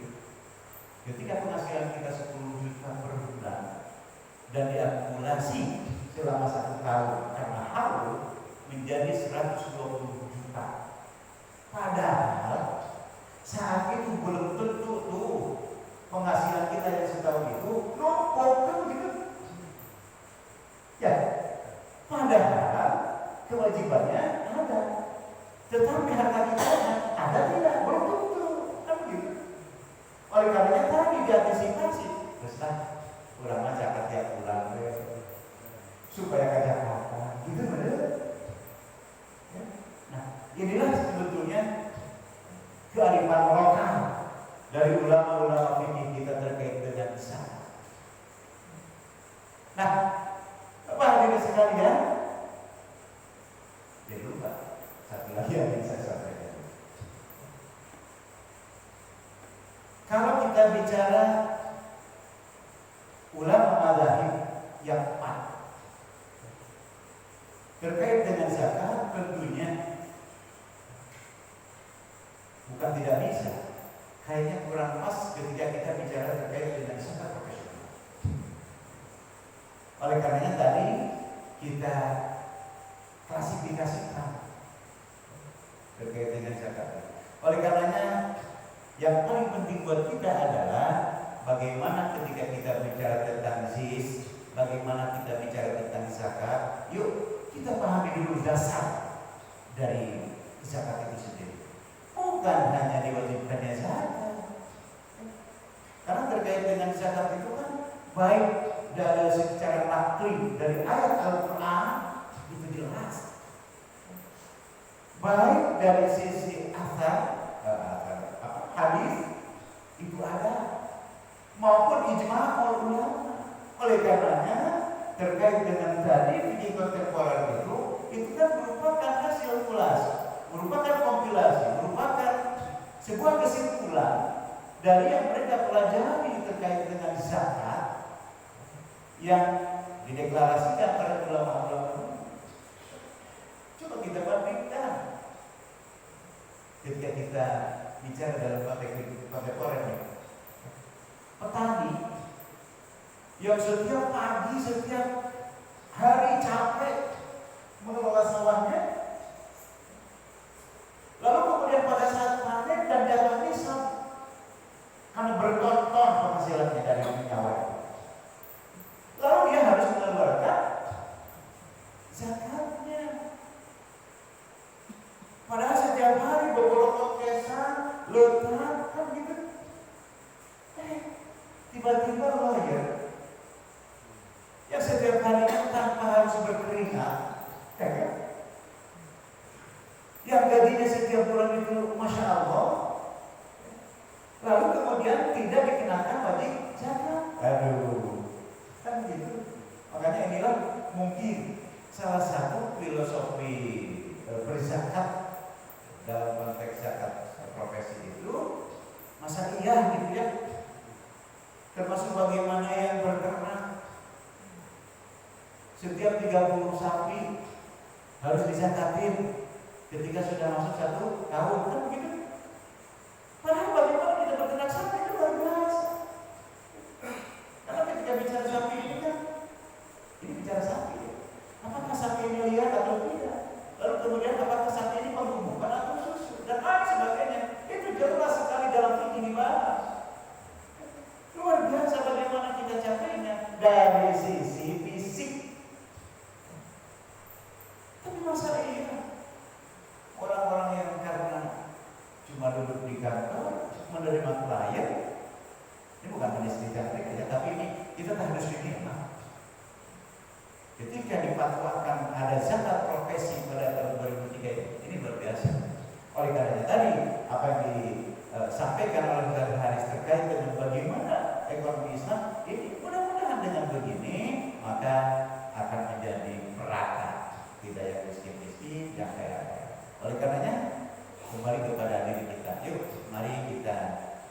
ketika penghasilan kita 10 juta per bulan dan diakumulasi selama 1 tahun karena haul menjadi 120 juta. Padahal saat itu belum tentu tuh penghasilan kita yang setahun itu numpuk kan gitu. Ya, padahal kewajibannya ada, tetapi harta kita ada tidak? Belum tentu, kan begitu. Oleh karenanya tadi diantisipasi, besar kurang zakat tiap bulan supaya ke Jakarta, gitu benar. Ya. Nah, inilah sebetulnya kearifan lokal dari ulama-ulama fikih kita terkait dengan zakat. Nah, Bapak hadirin sekalian, jadi lupa satu lagi yang ingin saya sampaikan. Kalau kita bicara ulama mazhab yang empat terkait dengan zakat, tentunya bukan tidak bisa, kayaknya kurang pas ketika kita bicara terkait dengan zakat profesional. Oleh karenanya tadi kita klasifikasikan terkait dengan zakat. Oleh karenanya yang paling penting buat kita adalah bagaimana ketika kita bicara tentang ZIS, bagaimana kita bicara tentang zakat. Yuk kita pahami dulu dasar dari zakat itu sendiri. Bukan hanya diwajibkannya zakat, karena terkait dengan zakat itu kan baik dari secara nakli dari ayat Al-Quran itu jelas, baik dari sisi hadis itu ada, maupun ijma' ulama. Oleh karenanya terkait dengan tadi fikih kontemporer itu kan merupakan hasil ulas, merupakan kompilasi, merupakan sebuah kesimpulan dari yang mereka pelajari terkait dengan zakat yang dideklarasikan oleh ulama-ulama. Coba kita bandingkan ketika kita bicara dalam konteks kontemporer, petani yang setiap pagi, setiap hari capek mengelola sawahnya, lalu kemudian pada saat panen dan jatuh nisab karena berton-ton penghasilannya dari menyawah, lalu dia harus mengeluarkan zakatnya. Padahal setiap hari beberapa kesan, letak, kan gitu. Tiba-tiba lawyer yang setiap harinya tanpa harus berkeringat, ya kan? Yang gajinya setiap bulan itu Masya Allah, lalu kemudian tidak dikenakan wajib zakat. Aduh, kan gitu. Makanya inilah mungkin salah satu filosofi berzakat dalam konteks zakat profesi itu. Masa iya gitu ya? Termasuk bagaimana yang berternak, setiap 30 sapi harus dizakatin ketika sudah masuk 1 tahun, kan begitu? Padahal bagaimana kita berternak sapi itu luar biasa. Karena ketika bicara sapi ini kan, ini bicara sapi ya. Apakah sapi ini lihat atau tidak? Lalu kemudian apakah sapi ini pembunuhan atau susu dan lain sebagainya. Itu jelas sekali dalam fikih dibahas. Luar biasa bagaimana kita capainya dari sisi fisik. Tapi masa iya orang-orang yang karena cuma duduk di kantor menerima klien, ini bukan menistihkan mereka, tapi ini kita harus diterima. Ketika difatwakan ada zakat profesi pada tahun 2003 ini luar biasa. Oleh karenanya tadi apa yang disampaikan oleh Ustaz Haris terkait dengan bagaimana ekonomi Islam ini, mudah-mudahan dengan begini maka akan menjadi perata, tidak yang miskin-miskin, yang kaya-kaya. Oleh karenanya kembali kepada diri kita, yuk mari kita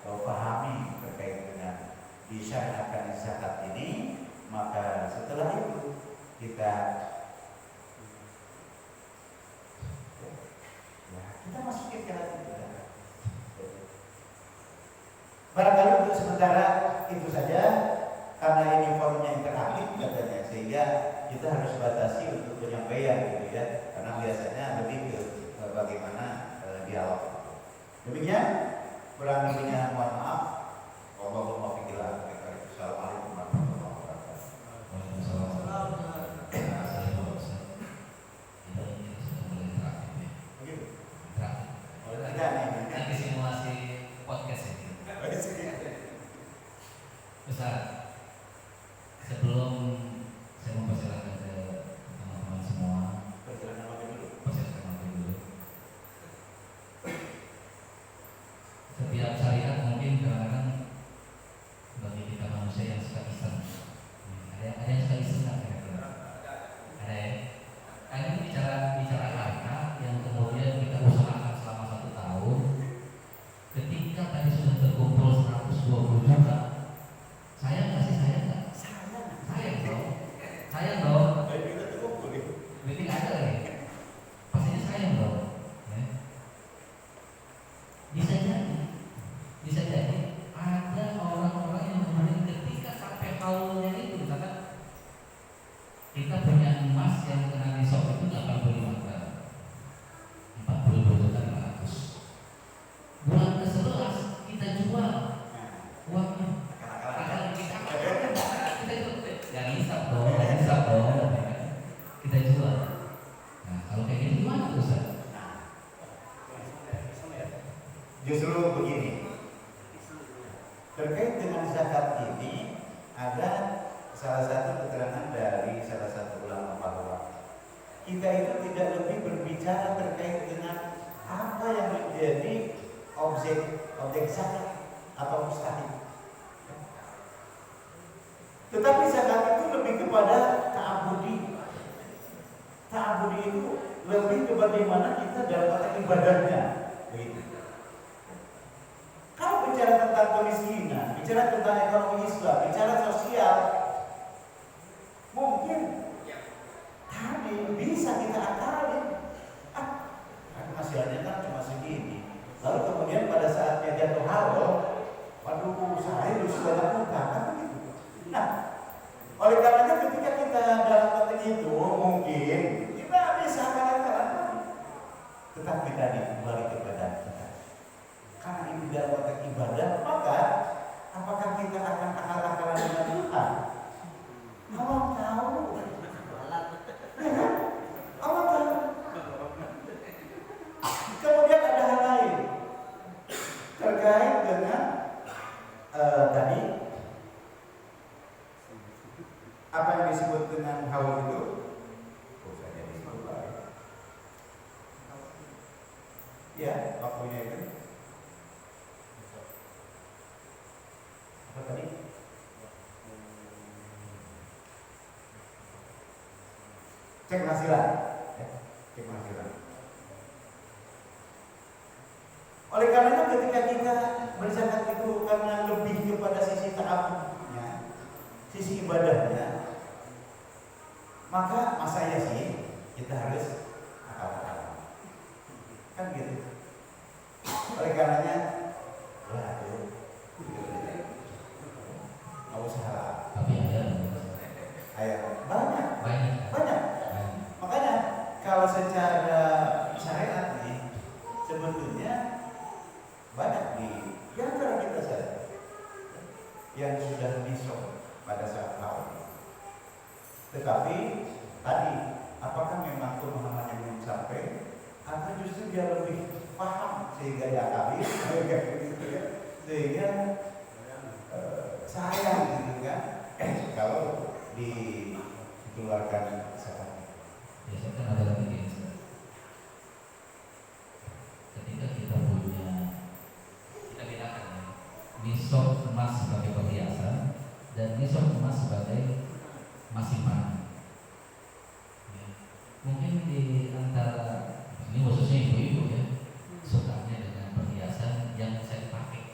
pahami terkait dengan disyariatkan zakat ini. Maka setelah itu kita masukin ke hati kita. Barangkali untuk sementara itu saja, karena ini forumnya interaktif katanya, sehingga kita harus batasi untuk penyampaian gitu ya, karena biasanya lebih ke bagaimana dialog. Demikian, kurang lebihnya mohon maaf. Wallahul muwaffiq ila aqwamit thoriq. Assalamualaikum warahmatullahi wabarakatuh. Nanti simulasi podcast ini. Ustaz, sebelum saya mempersilakan ke teman-teman semua, persilakan mampir dulu. Setiap syariat mungkin Terkait dengan zakat ini ada salah satu keterangan dari salah satu ulama bahwa kita itu tidak lebih berbicara terkait dengan apa yang menjadi objek zakat atau mustahil. Tetapi zakat itu lebih kepada ta'abudi. Ta'abudi itu lebih ke bagaimana kita dalam konteks ibadahnya. Begitu. Kalau bicara tentang kemiskinan, bicara tentang ekonomi Islam, bicara sosial, mungkin tadi bisa kita akalin. Hasilnya kan cuma segini. Lalu kemudian pada saatnya jatuh haul, waduh saya harus banyak utang kan begitu. Nah, oleh karenanya ketika kita dalam konteks itu mungkin kita bisa akal-akalan tadi. Tetapi tadi kembali kepada kita. Karena ini dalam konteks ibadah, maka apakah kita akan akal-akalan dengan Tuhan? Allah tahu. Ya kan? Allah tahu. Kemudian ada hal lain terkait dengan tadi apa yang disebut dengan haul itu. Saya jadi lupa. Ya, waktunya itu. Apa tadi? Cek penghasilan. Cek penghasilan. Oleh karenanya ketika kita berzakat itu karena lebih kepada sisi ta'abudnya, sisi ibadahnya, maka masanya sih kita harus akal-akalan. Kan gitu. Oleh karenanya, waduh, nggak usah. Tapi Banyak. Makanya kalau secara syariat nih, sebetulnya banyak di antara kita saja yang sudah nisab pada saat haul. Tetapi tadi apakah memang pemahamannya belum sampai atau justru dia lebih paham sehingga diakali sehingga sayang gitu kan kalau dikeluarkan zakat. Biasanya kan ada lagi gini, ketika kita bedakan ya, nisab emas sebagai perhiasan dan nisab emas sebagai emas simpanan. Ya. Mungkin di antara ini khususnya ibu-ibu ya, sukanya dengan perhiasan yang bisa dipakai.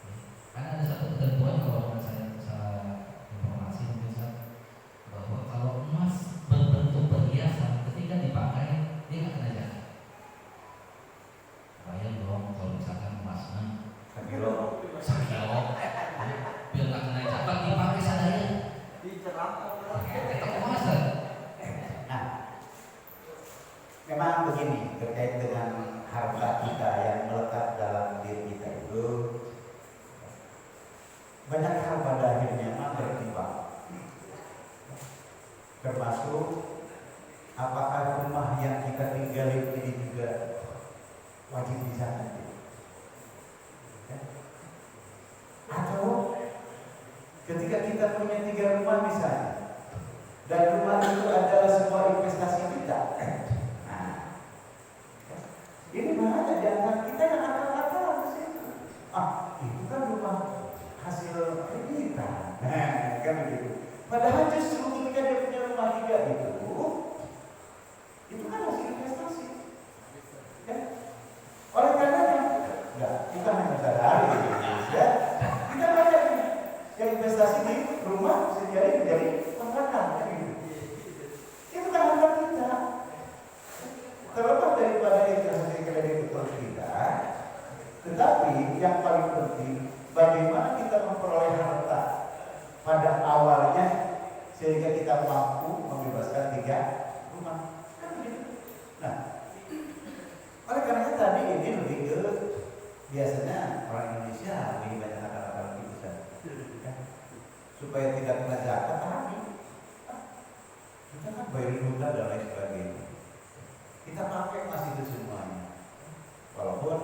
Ya. Karena ada satu ketentuan kalau saya salah informasi mungkin bahwa kalau emas berbentuk perhiasan ketika dipakai dia nggak kena zakat. Bayang dong kalau misalkan emasnya Sakilo, biar nggak kena zakat dipakai sadaya. Kita kemasan. Nah, memang begini terkait dengan harta kita yang melekat dalam diri kita itu banyak hal pada akhirnya memang bertimbang. Termasuk apakah rumah yang kita tinggali ini juga wajib dizakat? Atau ketika kita punya 3 rumah misalnya, dan rumah itu adalah sebuah investasi kita. Nah, ini mana di antara kita yang akal-akalan di situ? Itu kan rumah hasil kita. Kan begitu. Padahal justru ketika dia punya rumah 3 itu kan hasil investasi. Ya. Oleh karenanya, kita hanya sadari ya. Kita banyak yang investasi di rumah sendiri menjadi kontrakan. Itu kan harta kita. Terlepas daripada investasi kredit itu kita, tetapi yang paling penting bagaimana kita memperoleh harta pada awalnya sehingga kita mampu membebaskan 3 rumah. Kan begitu. Nah, oleh karena tadi ini lebih ke biasanya orang Indonesia lebih banyak akal-akalan gitu kan. Supaya tidak kena zakat tadi. Kita kan bayar hutang dan lain sebagainya. Kita pakai masih itu semuanya. Walaupun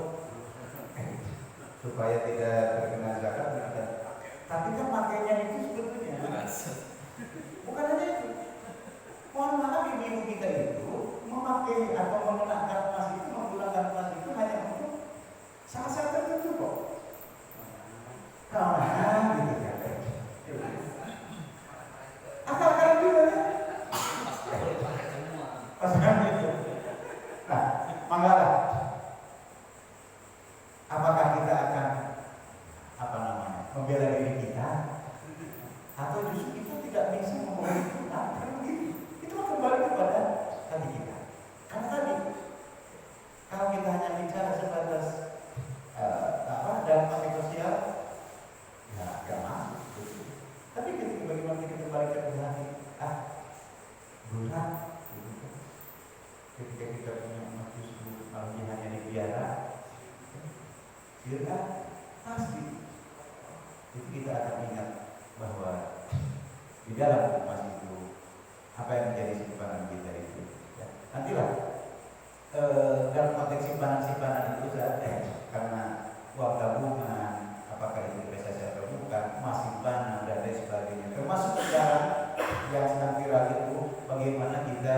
supaya tidak terkena zakat ada diri kita, atau justru kita tidak bisa memenuhi Tuhan? Karena begitu, itu kembali kepada hati kita. Karena tadi, kalau kita hanya bicara sebatas dalam konteks sosial, ya gak masuk. Tapi ketika bagaimana kita kembali ke hati, berat. Ketika kita punya umat justru malah hanya dipiara, ya pasti itu kita akan ingat bahwa di dalam emas itu apa yang menjadi simpanan kita itu. Ya. Nantilah dalam konteks simpanan itu karena uang tabungan, apakah itu investasi atau bukan, emas simpanan dan lain sebagainya. Termasuk sekarang yang sedang viral itu bagaimana kita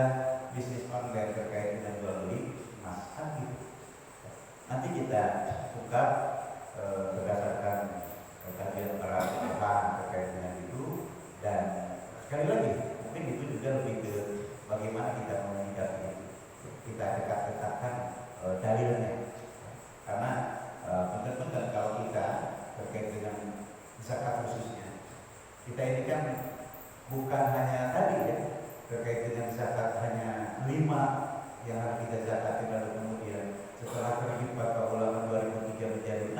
bisnis online terkait dengan jual beli emas gitu. Nanti kita buka berdasarkan kajian para pakar terkait dengan itu, dan sekali lagi mungkin itu juga lebih ke bagaimana kita menyikapi itu. Kita dekat-dekatkan dalilnya, karena benar-benar kalau kita terkait dengan zakat khususnya, kita ini kan bukan hanya tadi ya terkait dengan zakat hanya 5 yang harus kita zakatin, lalu kemudian setelah terbit fatwa ulama 2003 menjadi 6.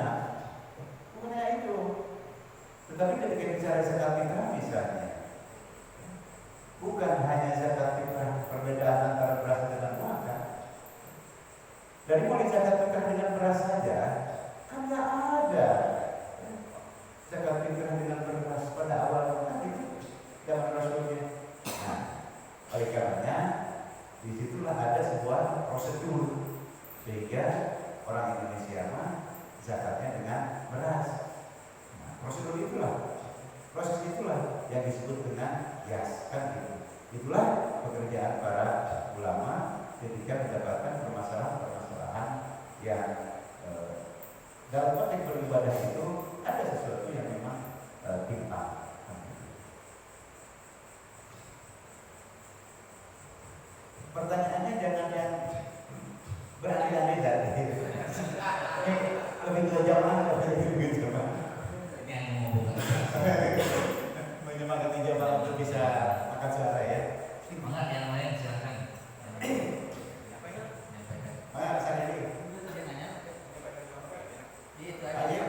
Bukan hanya itu, tetapi ketika bicara zakat fitrah misalnya, bukan hanya zakat fitrah perbedaan antara beras dengan makan. Dari mulai zakat fitrah dengan beras saja kan nggak ada zakat fitrah dengan beras pada awal kan itu zaman Rasulnya. Nah, oleh karenanya disitulah ada sebuah prosedur sehingga orang Indonesia mah zakatnya dengan beras. Nah, proses itulah yang disebut dengan yas, kan gitu. Itulah pekerjaan para ulama ketika mendapatkan permasalahan-permasalahan yang dalam konteks beribadah itu ada sesuatu yang memang timpang. Pertanyaannya jangan yang berani-ani tadi. Lebih ke jamaah atau lebih jamaah? Ini hanya membuka Menyemangati jamaah untuk bisa makan suara ya. semangat. Yang lain silakan. Mana sana ini? Ayo.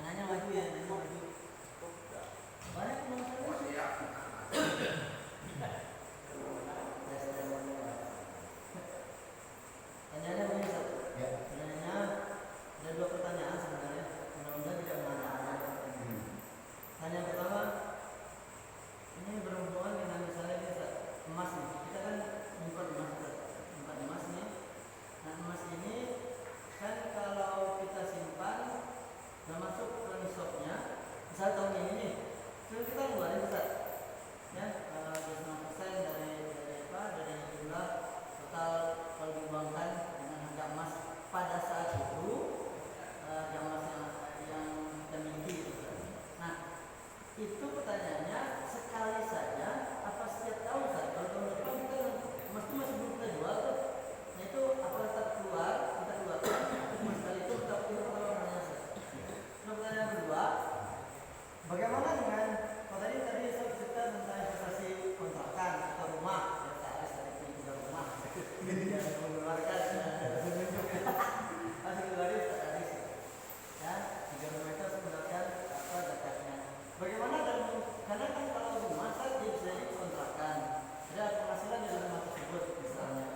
Nanya maju ya, nanya maju. Banyak Tanyanya begini, Ustaz. Ya. Tanyanya ada 2 pertanyaan sebenarnya. Mudah-mudahan tidak mengada-ada. Tanya pertama, ini berhubungan dengan misalnya ini, Ustaz, emas nih. Kita kan nyimpan emas, Ustaz. Nyimpan emas nih. Nah, emas ini kan kalau kita simpan nggak masuk ke nisabnya, misal tahun ini nih, terus kita ngeluarin, Ustaz, ya 25% dari jumlah total kalau diuangkan dengan harga emas pada saat itu, harga emas yang kita miliki, Ustaz. Nah, itu pertanyaannya sekali saja apa setiap tahun, Ustaz? Kalau tahun depan kita emas itu masih belum kita jual tuh, nah itu apa tetap keluar, kita keluarkan emas kali itu tetap keluar atau namanya, Ustaz? Pertanyaan kedua, bagaimana dengan kalau tadi saya cerita tentang investasi kontrakan atau rumah, ya Pak Aris tadi punya rumah, yang mengeluarkan masih keluarin Pak Aris, ya 3 rumah itu sebenarnya apa zakatnya? Bagaimana karena kan kalau rumah saya bisa jadi kontrakan, ada penghasilan dari rumah tersebut misalnya.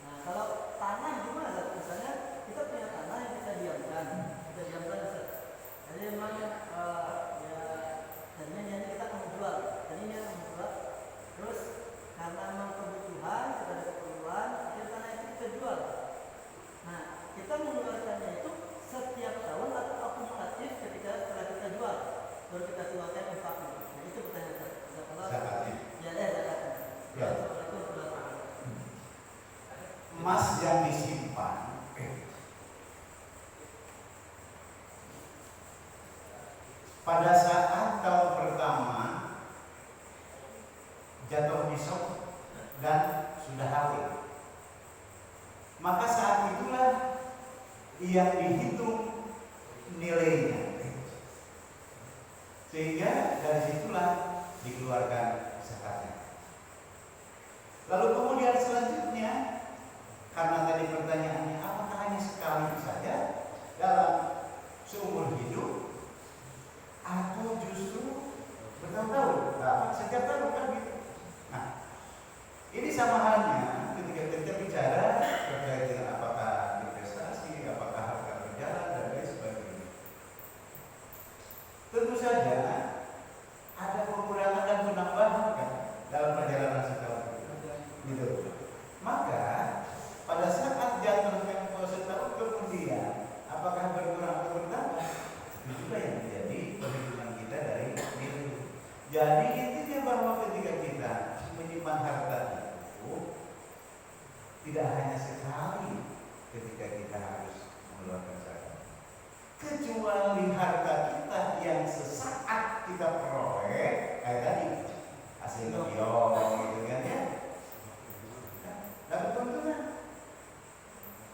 Nah kalau tanah gimana, Ustaz? Misalnya kita punya tanah yang kita diamkan, Ustaz. Jadi memang ya tadinya kita akan menjual, terus karena memang kebutuhan, kita ada keperluan, akhirnya tanah itu kita jual. Nah, kita mengeluarkannya itu setiap tahun atau akumulatif ketika setelah kita jual, baru kita keluarkan infaknya. Nah, itu pertanyaan saya. Zakatnya. Ya, zakatnya. Ya. Emas yang disimpan pada saat tahun pertama jatuh nisab dan sudah haul, maka saat itulah yang dihitung nilainya, sehingga dari situlah dikeluarkan zakatnya. Lalu kemudian selanjutnya, karena tadi pertanyaannya apakah hanya sekali saja dalam seumur hidup atau justru bertahun-tahun, setiap tahun kan gitu. Nah, ini sama halnya ketika kita bicara terkait dengan apakah investasi, apakah harga berjalan dan lain sebagainya. Tentu saja ada pengurangan dan penambahan kan dalam perjalanan setahun gitu. Maka pada saat jatuh tempo setahun kemudian apakah berkurang atau bertambah, itulah yang menjadi perhitungan kita dari nilai. Jadi intinya bahwa ketika kita menyimpan harta itu tidak hanya sekali ketika kita harus mengeluarkan zakat, kecuali harta kita yang sesaat kita peroleh, kayak tadi hasil kios gitu kan ya, dapat keuntungan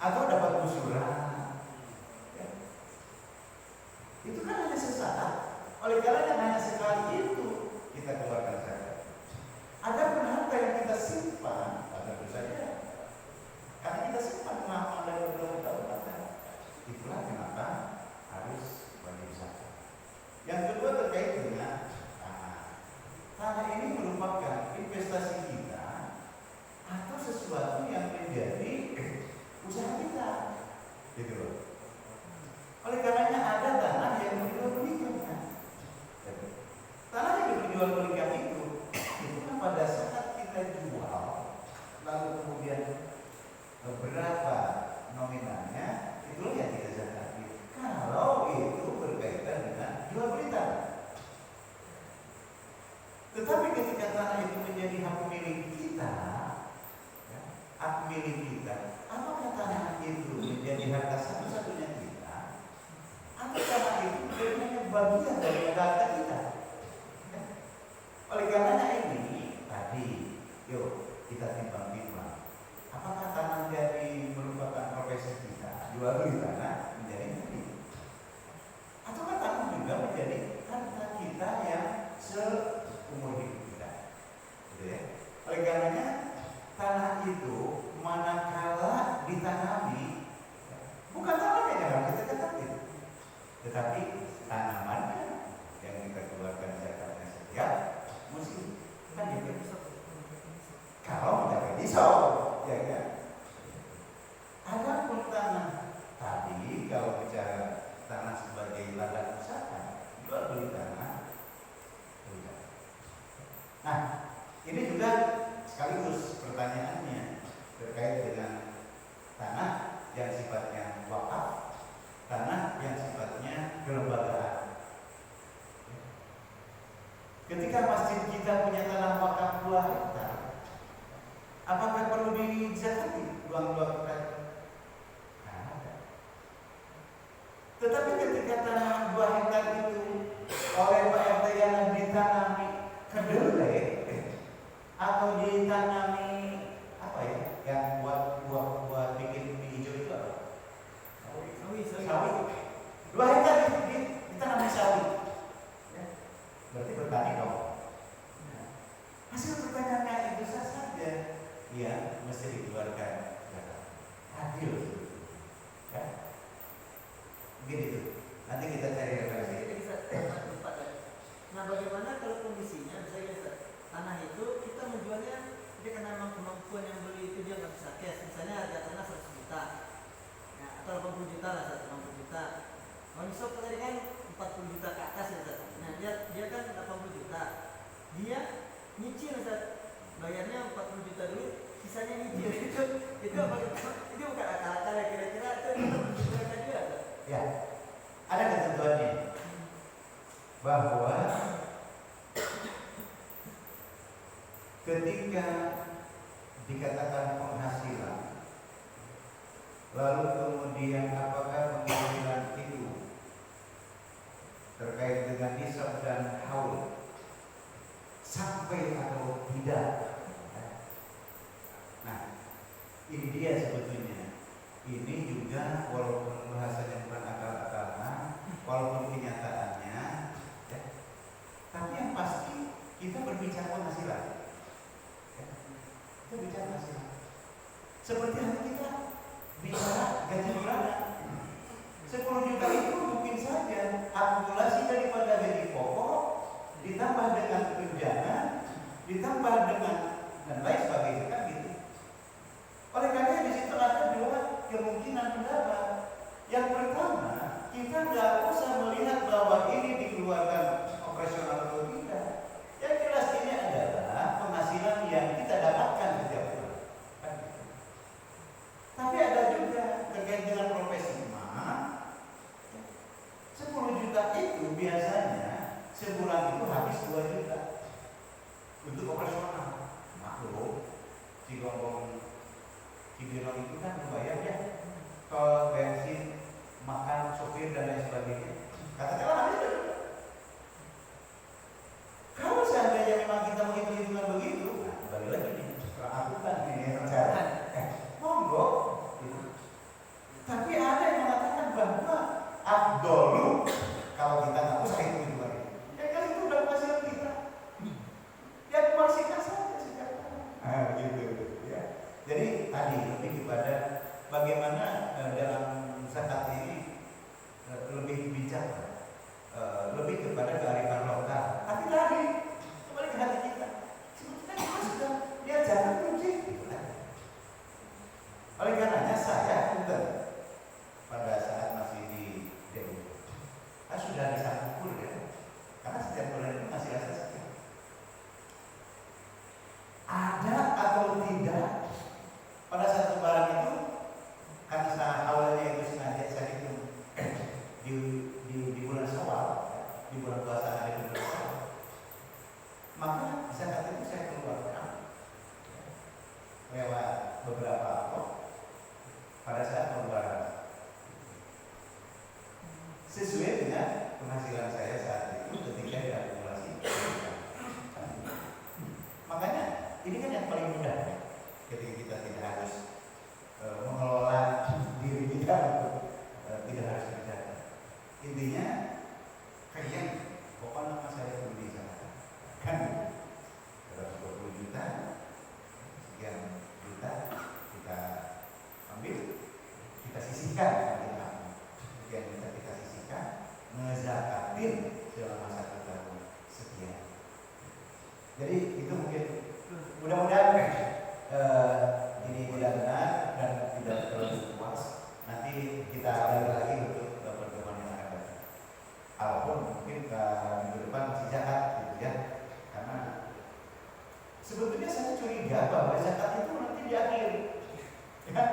atau dapat gusuran, ya. Itu kan hanya sesaat. Oleh karena hanya sekali itu kita keluarkan zakat. Ada harta yang kita simpan, tentu saja karena kita simpan lama dan bertahun-tahun, itulah kenapa harus wajib zakat. Yang kedua terkait dengan tanah. Tanah ini merupakan investasi kita atau sesuatu yang menjadi usaha kita, gitu loh. Oleh karenanya ada tanah yang dijual-belikan kan. Tanah yang dijual-belikan itu kan pada saat kita jual, lalu kemudian berapa nominalnya, itulah yang kita zakati. Kalau itu berkaitan dengan jual beli tanah. Tetapi ketika tanah itu menjadi hak milik kita, ya, hak milik kita, apakah tanah itu menjadi harta satu-satunya kita, atau tanah itu hanya bagian dari harta kita? Oleh karenanya ini tadi, yuk kita timbang-timbang. Apakah tanah jadi merupakan profesi kita, jual beli tanah menjadi milik, ataukah tanah juga menjadi harta kita yang seumur hidup kita? Gitu ya. Oleh karenanya tanah itu manakala ditanami, bukan tanahnya yang kita ketahui, tetapi tanamannya yang kita keluarkan zakatnya setiap musim, kan gitu. Kalau mencapai nisab, ya kan. Ada pun tanah tadi, kalau bicara tanah sebagai ladang usaha, jual beli tanah, tidak. Nah, ini juga sekaligus pertanyaannya terkait dengan tanah yang sifatnya wakaf, tanah yang sifatnya kelembagaan. Ketika masjid kita punya tanah wakaf 2 hektar, apakah perlu dizakati uang 2 hektar? Nah, ada. Tetapi ketika tanah 2 hektar itu oleh Pak RT yang ditanami kedelai atau ditanami apa ya, yang buat bikin mie hijau itu apa? Sawi. 2 hektar itu ditanami sawi. Berarti bertani dong. Nah, hasil pertanyaannya itu saja, ya mesti dikeluarkan zakat. Adil, kan? Begitu. Nanti kita cari referensi. Nah, bagaimana kalau kondisinya misalnya tanah itu kita menjualnya dia karena memang kemampuan yang beli itu dia nggak bisa cash, misalnya harga tanah 100 juta, nah, atau 80 juta lah, 180 juta. Kalau misal tadi kan 40 juta ke atas ya, nah dia kan 80 juta, dia nyicil bayarnya 40 juta dulu, sisanya nyicil. itu apa? Itu bukan akal-akal ya, kira-kira itu menunjukkan juga. Ya, ada ketentuannya bahwa ketika dikatakan penghasilan, lalu kemudian apakah penghasilan itu terkait dengan nisab dan haul sampai atau tidak. Nah, Ini dia sebetulnya. Ini juga walaupun bahasanya bukan akal-akalan, walaupun kenyataannya, ya, tapi yang pasti kita berbicara penghasilan. Ya, kita bicara penghasilan. Seperti hati kita bicara gaji bulanan. 10 juta itu mungkin saja akumulasi daripada gaji pokok ditambah dengan tunjangan, ditambah dengan dan lain sebagainya kan gitu. Oleh karena di situ ada dua kemungkinan pendapat. Yang pertama, kita nggak usah melihat bahwa ini dikeluarkan operasional atau tidak. Yang jelas ini adalah penghasilan yang kita dapatkan setiap bulan. Kan gitu. Tapi ada juga terkait dengan profesi mah 10 juta itu biasanya sebulan itu habis 2 juta untuk operasional. Maklum, Cigongbong itu kan membayar ya tol, bensin, makan, sopir dan lain sebagainya. Katakanlah habis 2 juta. Kalau seandainya memang kita menghitung-hitungan begitu, nah kembali lagi nih, aku kan ini rencana, monggo. Gitu. Tapi ada yang mengatakan bahwa afdolu kalau kita nggak usah hitung-hitungan itu. Ya kan itu udah penghasilan kita. Ya komersikan saja sejak gitu ya. Jadi tadi lebih kepada bagaimana dalam zakat ini lebih bijak, lebih kepada kearifan lokal. Tapi tadi kembali ke hati kita. Sebetulnya kita sudah diajarkan belum sih? Oleh karenanya saya pada saat masih di DU, sudah bisa ukur ya. Karena setiap bulan itu masih ada sekian. Ada atau tidak pada satu barang itu, karena awalnya itu sengaja saya hitung di bulan Syawal, di bulan puasa hari bulan Syawal, maka zakat itu saya keluarkan lewat beberapa akun pada saat pengeluaran sesuai dengan penghasilan saya saat itu ketika diakumulasi. Makanya ini kan yang paling mudah ya, ketika kita tidak harus mengelola diri kita untuk tidak harus berjaga. Intinya kayak pokoknya nama saya perlu di sana kan 20 juta sekian juta kita ambil, kita sisihkan, sekian juta kita sisihkan, ngezakatin selama 1 tahun sekian. Jadi itu mungkin mudah-mudahan ini tidak benar dan tidak terlalu puas. Nanti kita balik lagi untuk pertemuan yang akan datang. Walaupun mungkin minggu depan masih zakat gitu ya. Karena sebetulnya saya curiga bahwa zakat itu nanti di akhir. Ya,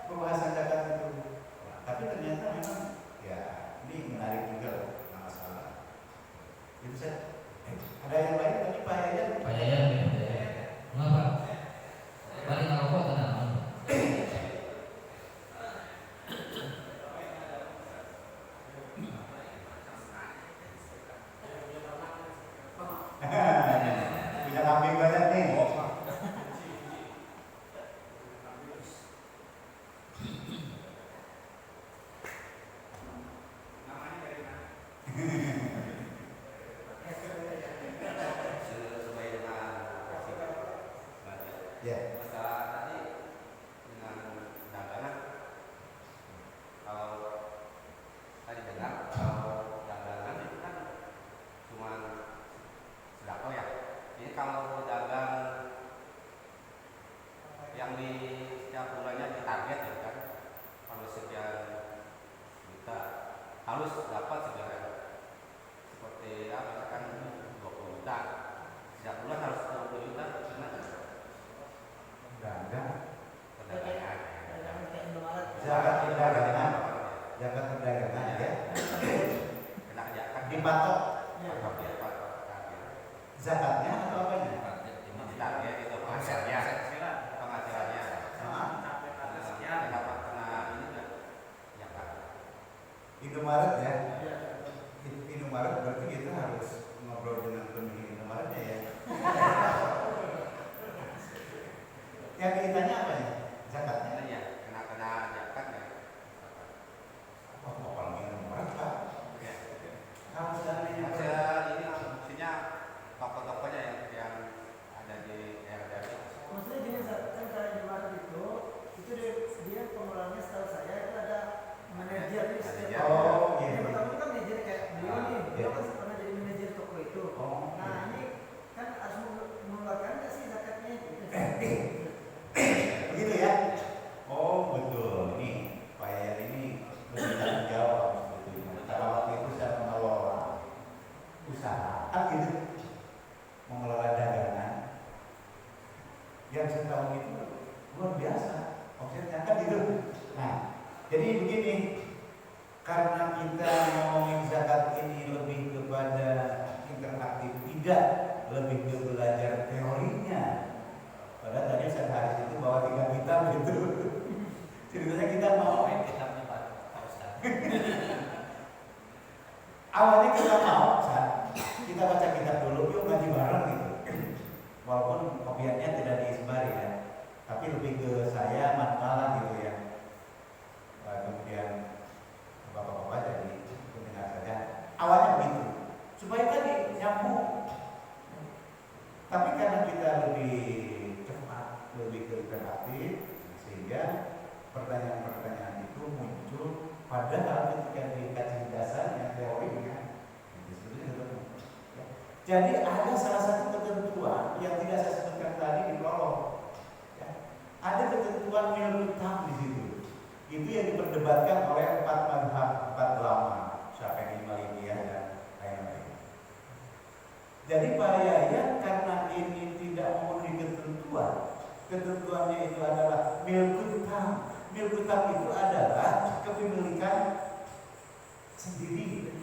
pembahasan zakat itu. Tapi ternyata memang ya ini menarik juga nggak masalah. Itu saya. Ada yang lain tadi Pak Yayan? Pak Yayan, kenapa? Balik ngerokok tenang. Punya kambing banyak nih. Ya. Masalah tadi dengan dagangan, kalau tadi dengar kalau dagangan itu kan cuma sedekah ya. Ini kalau dagang yang di setiap bulannya ditarget ya kan, kalau sekian juta harus dapat sekian. Seperti ya, misalkan 20 juta setiap bulan harus 20 juta, gimana? Dagang. Perdagangan. Zakat perdagangan. Zakat perdagangan ya. Dipatok. Zakatnya atau apanya? Target itu penghasilannya. Penghasilannya. Dapat kena ini enggak? Ya Pak. Indomaret ya. Indomaret berarti kita harus ngobrol dengan pemilik Indomaretnya ya. Yang ditanya apa ya? Zakatnya Jadi begini, karena kita ngomongin zakat ini lebih kepada interaktif, tidak lebih ke belajar teorinya. Padahal tadi Ustaz Haris itu bawa 3 kitab gitu. Ceritanya kita mau kitabnya Pak Ustaz. awalnya kita mau, kita baca kitab dulu, yuk ngaji bareng gitu. Walaupun kopiannya tidak diisbari ya, tapi lebih ke saya manual gitu ya. Kemudian bapak-bapak jadi mendengar saja. Awalnya begitu, supaya tadi nyambung. Tapi karena kita lebih cepat, lebih interaktif, sehingga pertanyaan-pertanyaan itu muncul. Padahal ketika dikaji dasarnya teorinya, jadi ada salah satu ketentuan yang tidak saya sebutkan tadi di prolog. Ya. Ada ketentuan milmutam di situ. Itu yang diperdebatkan oleh 4 mazhab, 4 ulama, Syafi'i, Malikiyah dan lain-lain. Jadi Pak Yahya karena ini tidak memenuhi ketentuan, ketentuannya itu adalah milkutam. Milkutam itu adalah kepemilikan sendiri.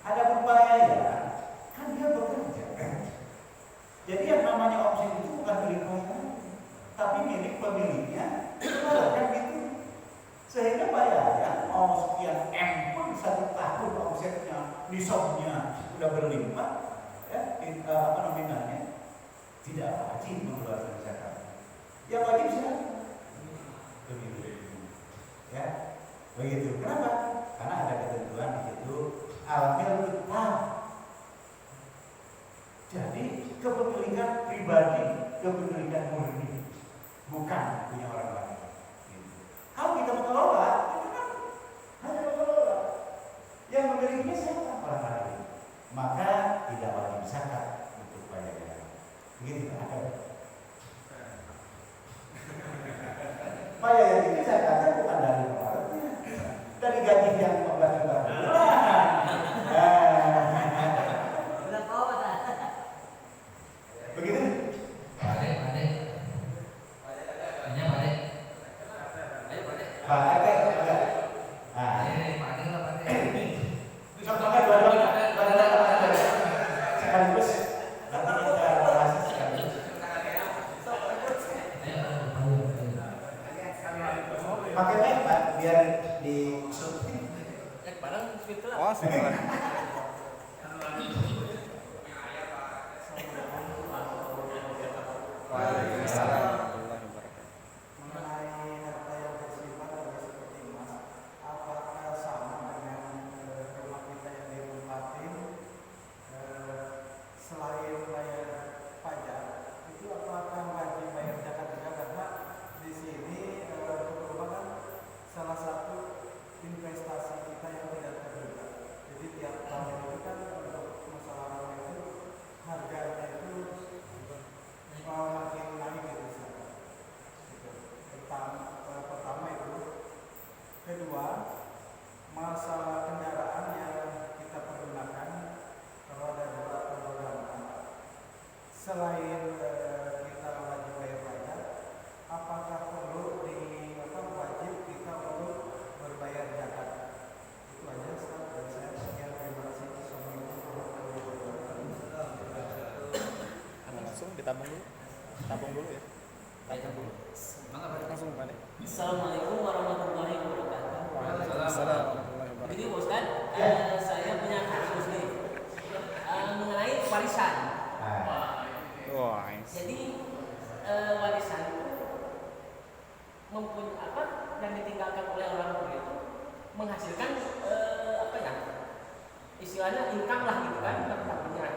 Ada upaya ya, kan dia bekerja. Jadi yang namanya opsi itu bukan milik orang, tapi milik pemiliknya. Kan gitu. Sehingga bayarnya mau sekian M pun 1 tahun omsetnya, nisabnya sudah berlimpah, ya, nominalnya tidak wajib mengeluarkan zakat. Yang wajib zakat. Begitu. Ya, begitu. Kenapa? Karena ada ketentuan di situ. Al-milkutam. Jadi kepemilikan pribadi, kepemilikan murni, bukan punya orang lain. Kalau kita mengelola, itu kan hanya mengelola. Yang memilikinya siapa? Orang lain. Maka tidak wajib zakat untuk bayarnya. Begitu ada. Bayar ini zakatnya bukan dari pemerintah, dari gaji yang 15 juta bulan. Begitu? Pak Ade. Hanya Pak Ade. Pak Ade enggak. Nah, Pak Ade lah Pak Ade. contohnya dua-duanya sekaligus. Nanti kita bahas sekaligus. Pakai mic Pak, biar di Oh, sebentar. Waalaikumsalam warahmatullahi wabarakatuh. Mengenai harta yang bersifat seperti emas, apakah sama dengan rumah kita yang ditempatin selain bayar pajak itu apakah wajib bayar zakat juga? Karena di sini rumah kan salah satu investasi kita yang tidak terduga. Jadi tiap tahun itu kan untuk masalah rumah itu harganya itu makin naik gitu sana. Pertama itu, kedua masalah kendaraan yang kita pergunakan kalau ada 2 atau 4. Selain kita wajib bayar pajak, apakah perlu wajib kita untuk berbayar zakat? Itu aja Ustaz dari saya. Sekian, terima kasih. Assalamualaikum warahmatullahi wabarakatuh. Langsung ditabung dulu. Tabung dulu ya. Langsung Pak Ade. Assalamualaikum warahmatullahi wabarakatuh. Waalaikumsalam warahmatullahi Begini wabarakatuh. Pak Ustaz, saya punya kasus nih mengenai warisan. Wah, Jadi warisan itu mempunyai apa yang ditinggalkan oleh orang tua itu menghasilkan istilahnya income lah gitu kan, tahunnya.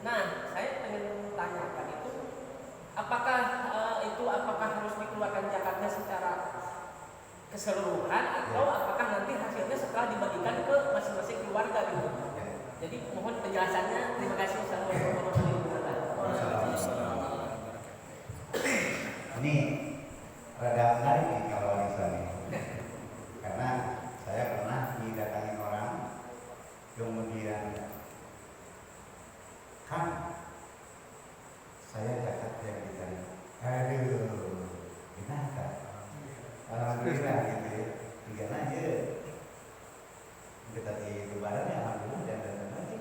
Nah, saya pengen tanyakan itu, apakah harus dikeluarkan zakatnya secara keseluruhan atau apakah nanti hasilnya setelah dibagikan ke masing-masing keluarga gitu? Jadi mohon penjelasannya. Terima kasih. Assalamualaikum warahmatullahi wabarakatuh. Ini rada menarik nih kalau warisan ini. Karena saya pernah didatangi orang kemudian kan saya zakat yang diterima. Aduh, binatang. takbiran gitu ya. Tiga aja. Kita di lebaran ya alhamdulillah dan lagi.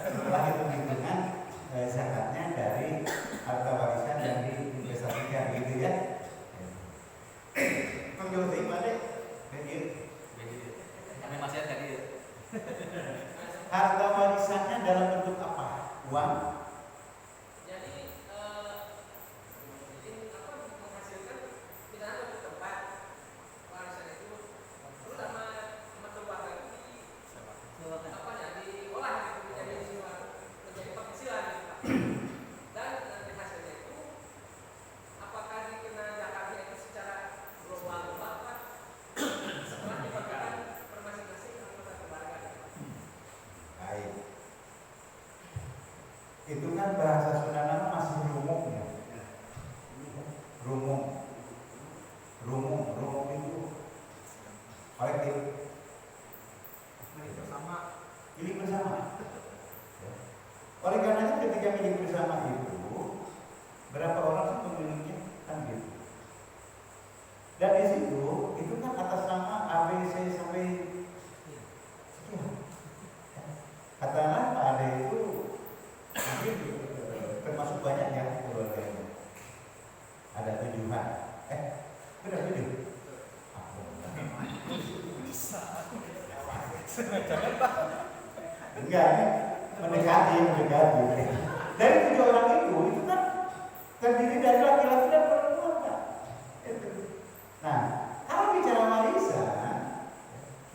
Setelah hitung-hitungan zakatnya dari harta warisan yang diinvestasikan gitu ya. Menurut ibadah Kami masih tadi. harta warisannya dalam bentuk apa? Uang? Itu kan bahasa Sunda masih rumung ya. Rumung itu kolektif. Milik bersama. Oleh karenanya ketika milik bersama itu berapa orang sih pemiliknya kan gitu. Dan di situ itu kan atas nama ABC sampai sekian. Katakanlah Pak Ade itu mungkin termasuk banyak ya keluarganya. Ada 7-an. Benar 7? Enggak, mendekati. Dari 7 orang itu kan terdiri dari laki-laki dan perempuan kan. Nah, kalau bicara warisan,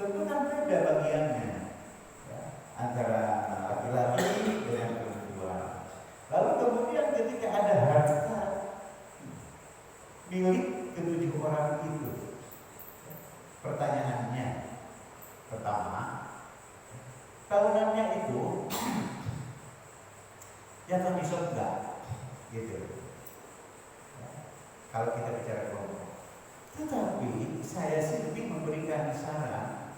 tentu kan beda bagiannya ya, antara laki-laki dengan perempuan. Lalu kemudian ketika ada harta milik ke-7 orang itu, pertanyaannya pertama, tahunannya itu jatuh di surga, gitu. Kalau kita bicara kelompok, tetapi saya sih lebih memberikan saran.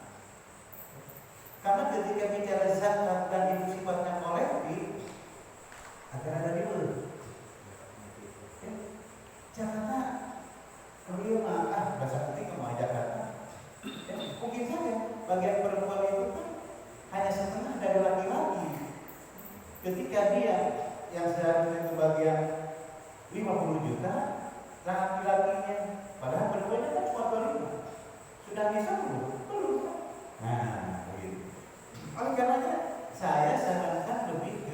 Karena ketika bicara zakat dan itu sifatnya kolektif, akan ada ribut. Ya. Jakarta, beliau bahasa penting ngomong Jakarta. Ya, mungkin saja bagian perempuan itu kan hanya setengah dari laki-laki. Ketika dia yang seharusnya kebagian 50 juta, laki-lakinya, padahal perempuannya kan cuma 25. Sudah bisa belum? Nah, begitu. Oleh karenanya saya sarankan lebih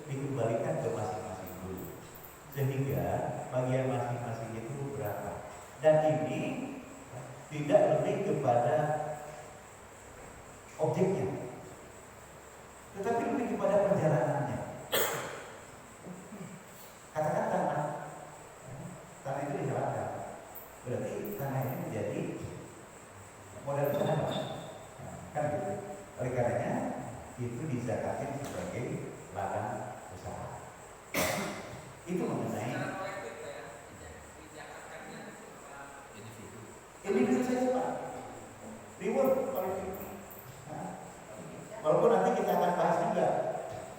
dikembalikan ke masing-masing dulu, sehingga bagian masing-masing itu berapa. Dan ini tidak lebih kepada objeknya, tetapi lebih kepada perjalanannya. Katakan tanah itu dijalankan, berarti tanah ini menjadi modal usaha, kan gitu. Oleh karenanya itu dizakatin sebagai ladang usaha. Itu mengenai individu saja Pak, reward kolektif. Walaupun nanti kita akan bahas juga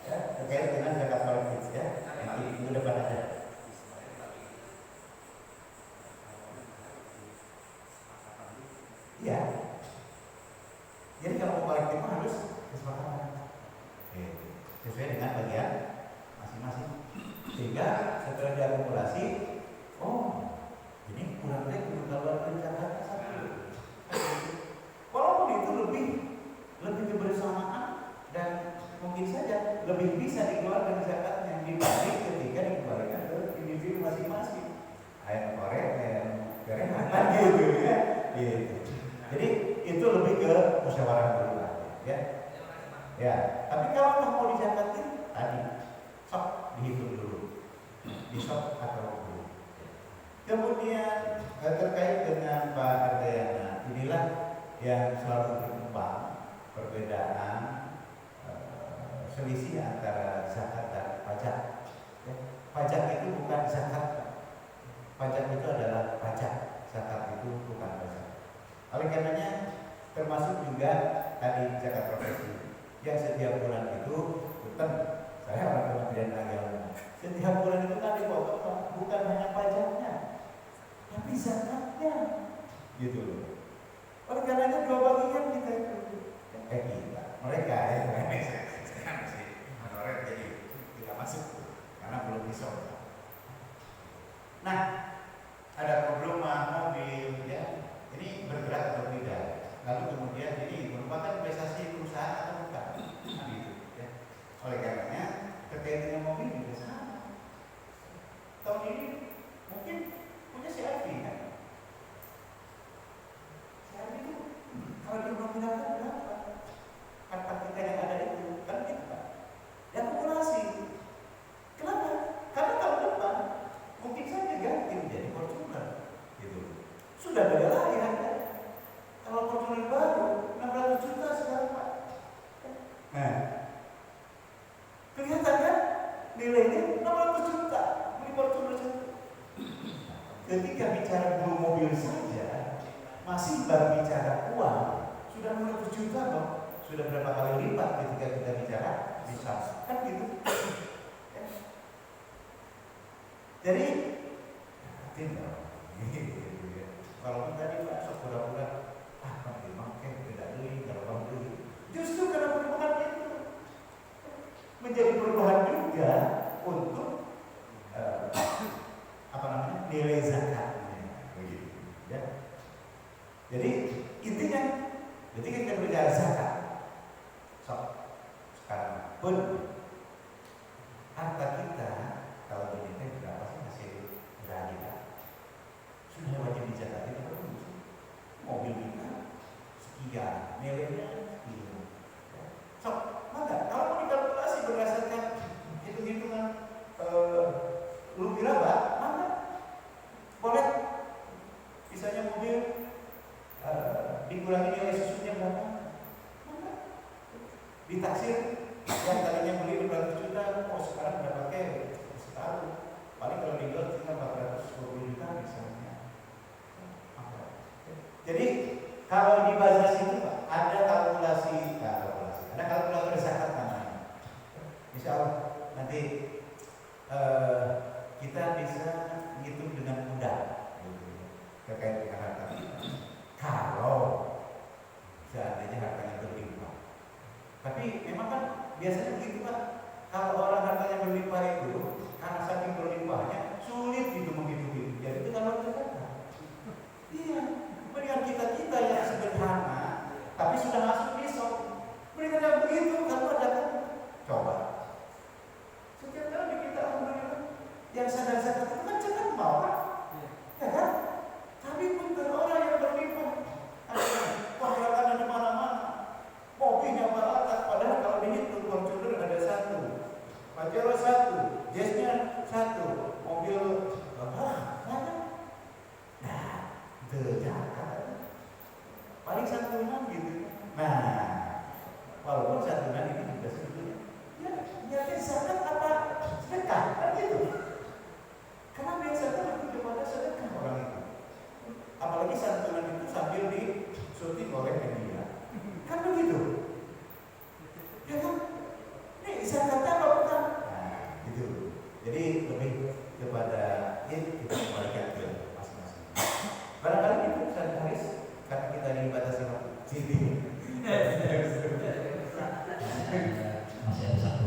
ya, terkait dengan zakat kolektif ya, nanti minggu depan ada. Ya, jadi kalau kolektif harus kesepakatan sesuai dengan bagian masing-masing, sehingga setelah diakumulasi, oh ini kurang baik untuk keluarga Jakarta satu. Walaupun itu lebih kebersamaan dan mungkin saja lebih bisa dikeluarkan zakatnya dibanding ketika dikembalikan ke individu masing-masing. Ayam gorengan gitu ya. Gitu. Jadi itu lebih ke musyawarah dulu lah, ya. Ya, tapi kalau mau dizakatin tadi sok dihitung dulu, disok atau dulu. Kemudian terkait dengan Pak Ardayana, inilah yang selalu berkembang perbedaan selisih antara zakat dan pajak. Ya. Pajak itu bukan zakat, pajak itu adalah pajak, zakat itu bukan pajak. Oleh karenanya termasuk juga tadi zakat profesi yang setiap bulan itu bukan saya orang Kementerian Agama, setiap bulan itu kan dipotong bukan hanya pajaknya tapi zakatnya. gitu loh. Oleh karenanya dua bagian kita itu, mereka ya, saya masih honorer jadi tidak masuk karena belum disoal. Nah, ada problem mobil ya, ini bergerak atau tidak, lalu kemudian ini merupakan investasi perusahaan atau bukan, nah, gitu ya. Oleh karenanya terkait dengan mobil juga sama. Tahun ini mungkin punya CRV kan? CRV itu kalau dinominalkan berapa? Kata kita yang ada itu kan gitu Pak. Ya akumulasi. Kenapa? Karena tahun depan mungkin saja ganti menjadi Fortuner, gitu. Sudah beda lagi harga. Kalau Fortuner baru 600 juta sekarang Pak. Nah, kelihatan kan nilainya 600 juta beli Fortuner satu. Ketika bicara bulu mobil saja masih baru bicara uang sudah 600 juta dong. Sudah berapa kali lipat ketika kita bicara bisa kan gitu. Jadi tinggal walaupun tadi Pak sok pura-pura memang tidak beli kalau bang beli, justru karena perubahan itu menjadi perubahan juga untuk nilai zakatnya begitu ya. Jadi intinya ketika kita berbicara zakat, sekarang pun harta kita kalau diminta berapa sih hasil berani Pak? Sudah wajib dizakat itu berapa sih? Mobil kita sekian, nilainya sekian. Maka kalau mau dikalkulasi berdasarkan hitung-hitungan lu kira Pak, mana? Boleh misalnya mobil dikurangi nilai susunya berapa? Mana? Ditaksir yang tadinya beli 200 juta, sekarang udah pakai setahun. Paling kalau dijual tinggal 420 juta misalnya. Jadi kalau di Baznas itu Pak, ada kalkulasi, ada kalkulator zakat namanya. Insya Allah nanti kita bisa menghitung dengan mudah terkait dengan harta kita. Kalau seandainya hartanya berlimpah. Tapi memang kan biasanya begitu Pak. Kalau orang hartanya berlimpah itu karena saking berlimpahnya sulit gitu menghitung. Jadi itu kalau zakat. Iya. Mendingan kita yang sederhana tapi sudah masuk besok. Mendingan yang begitu kalau ada coba. Setiap kali kita alhamdulillah yang sadar zakat itu kan cepat mau Pak. Ya kan? Tapi pun orang yang berlimpah pahalakan di mana-mana. Mobilnya baratak, padahal kalau dihitung Fortuner ada satu, Pajero satu, Jazznya satu, mobil mana? Nah, zakat paling santunan gitu. Nah, walaupun santunan ini juga sebetulnya ya niatnya zakat apa sedekah kan gitu. Karena biasanya lebih kepada sedekah orang itu. Apalagi santunan itu sambil disuntik oleh media. Kan begitu. Ya kan? Ini zakatnya apa bukan? Nah, gitu. Jadi lebih kepada kita kembalikan ke masing-masing. Barangkali itu Ustaz Haris karena kita dibatasi waktu. Jadi masih ada satu.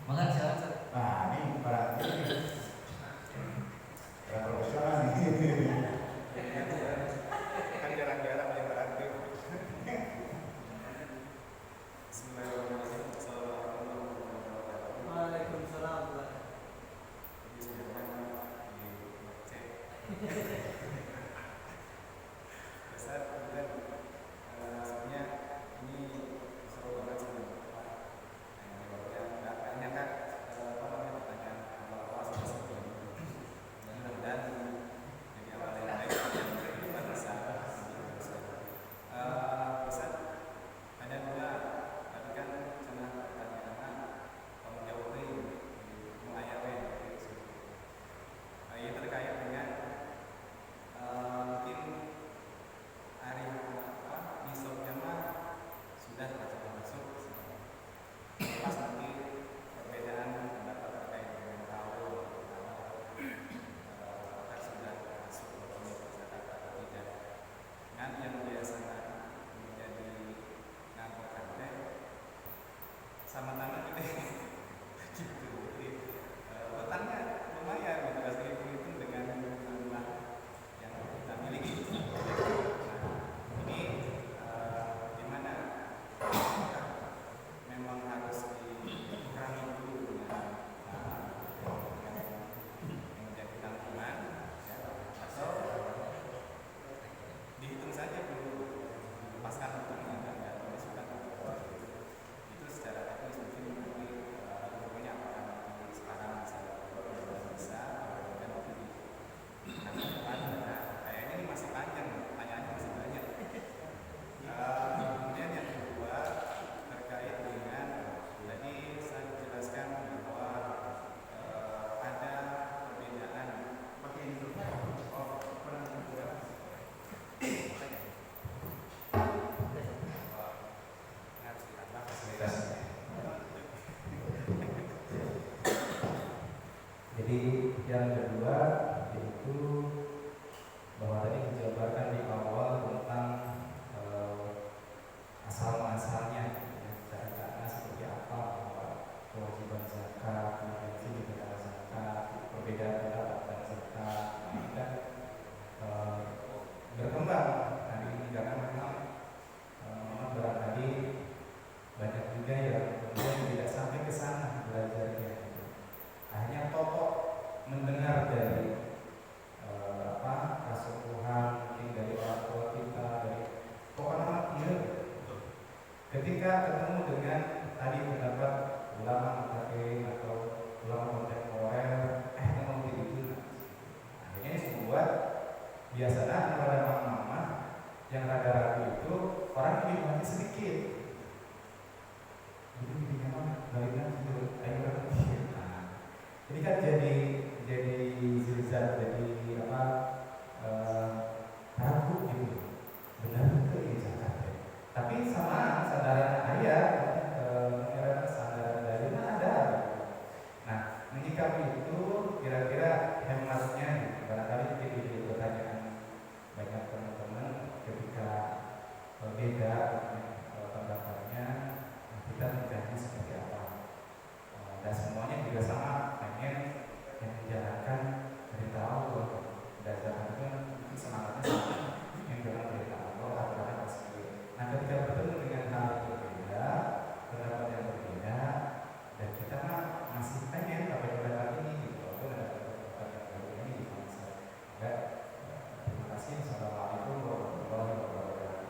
Makan sekarang. nah ini para profesional nih. Kan jarang-jarang yang beraktif. Bismillahirrahmanirrahim. Assalamualaikum warahmatullahi wabarakatuh. Waalaikumsalam. Jadi sebenarnya di cek. Ustaz, kemudian sebenarnya ini seru banget sebenarnya Pak. Banyak kan pertanyaan awal-awal sebelum mudah-mudahan jadi awal yang baik kita bisa Ustaz, hanya juga tadi kan cenah pertanyaan tanggung jawab ini ayatnya ini terkait dengan Yang kedua yaitu bahwa tadi dijabarkan di awal tentang asal-muasalnya, ya, caranya seperti apa, bahwa kewajiban zakat, kemudian negara zakat, perbedaan pendapat dan zakat, dan berkembang hari ini karena memang barangkali banyak juga yang kemudian tidak sampai ke sana belajarnya. Akhirnya pokok mendengar dari Rasulullah, mungkin dari orang tua kita, dari pokoknya iya. Ketika ketemu dengan tadi pendapat ulama mutakin atau ulama kontemporer, memang begitu. Akhirnya ini membuat biasanya pada mama-mama yang rada ragu itu orang yang dimana sedikit. Jadi memang baliknya itu ayo ini kan jadi zilzal, jadi ragu gitu. Benar betul ini zakat. Tapi sama sadaran ayat, sadaran dari mana ada. Nah, menyikapi itu kira-kira hematnya, barangkali jadi pertanyaan banyak teman-teman ketika beda pendapatnya, kita mengganti seperti apa. Dan semuanya juga sama, pengen yang menjalankan berita Allah. Dasarnya itu semangatnya sama, yang dengan berita Allah, aturannya pasti. Nah, ketika bertemu dengan hal yang berbeda, pendapat yang berbeda, dan kita masih pengen pakai pendapat ini, gitu. Walaupun ada pendapat yang berbeda ini di bangsa. Ya, terima kasih. Assalamualaikum warahmatullahi wabarakatuh.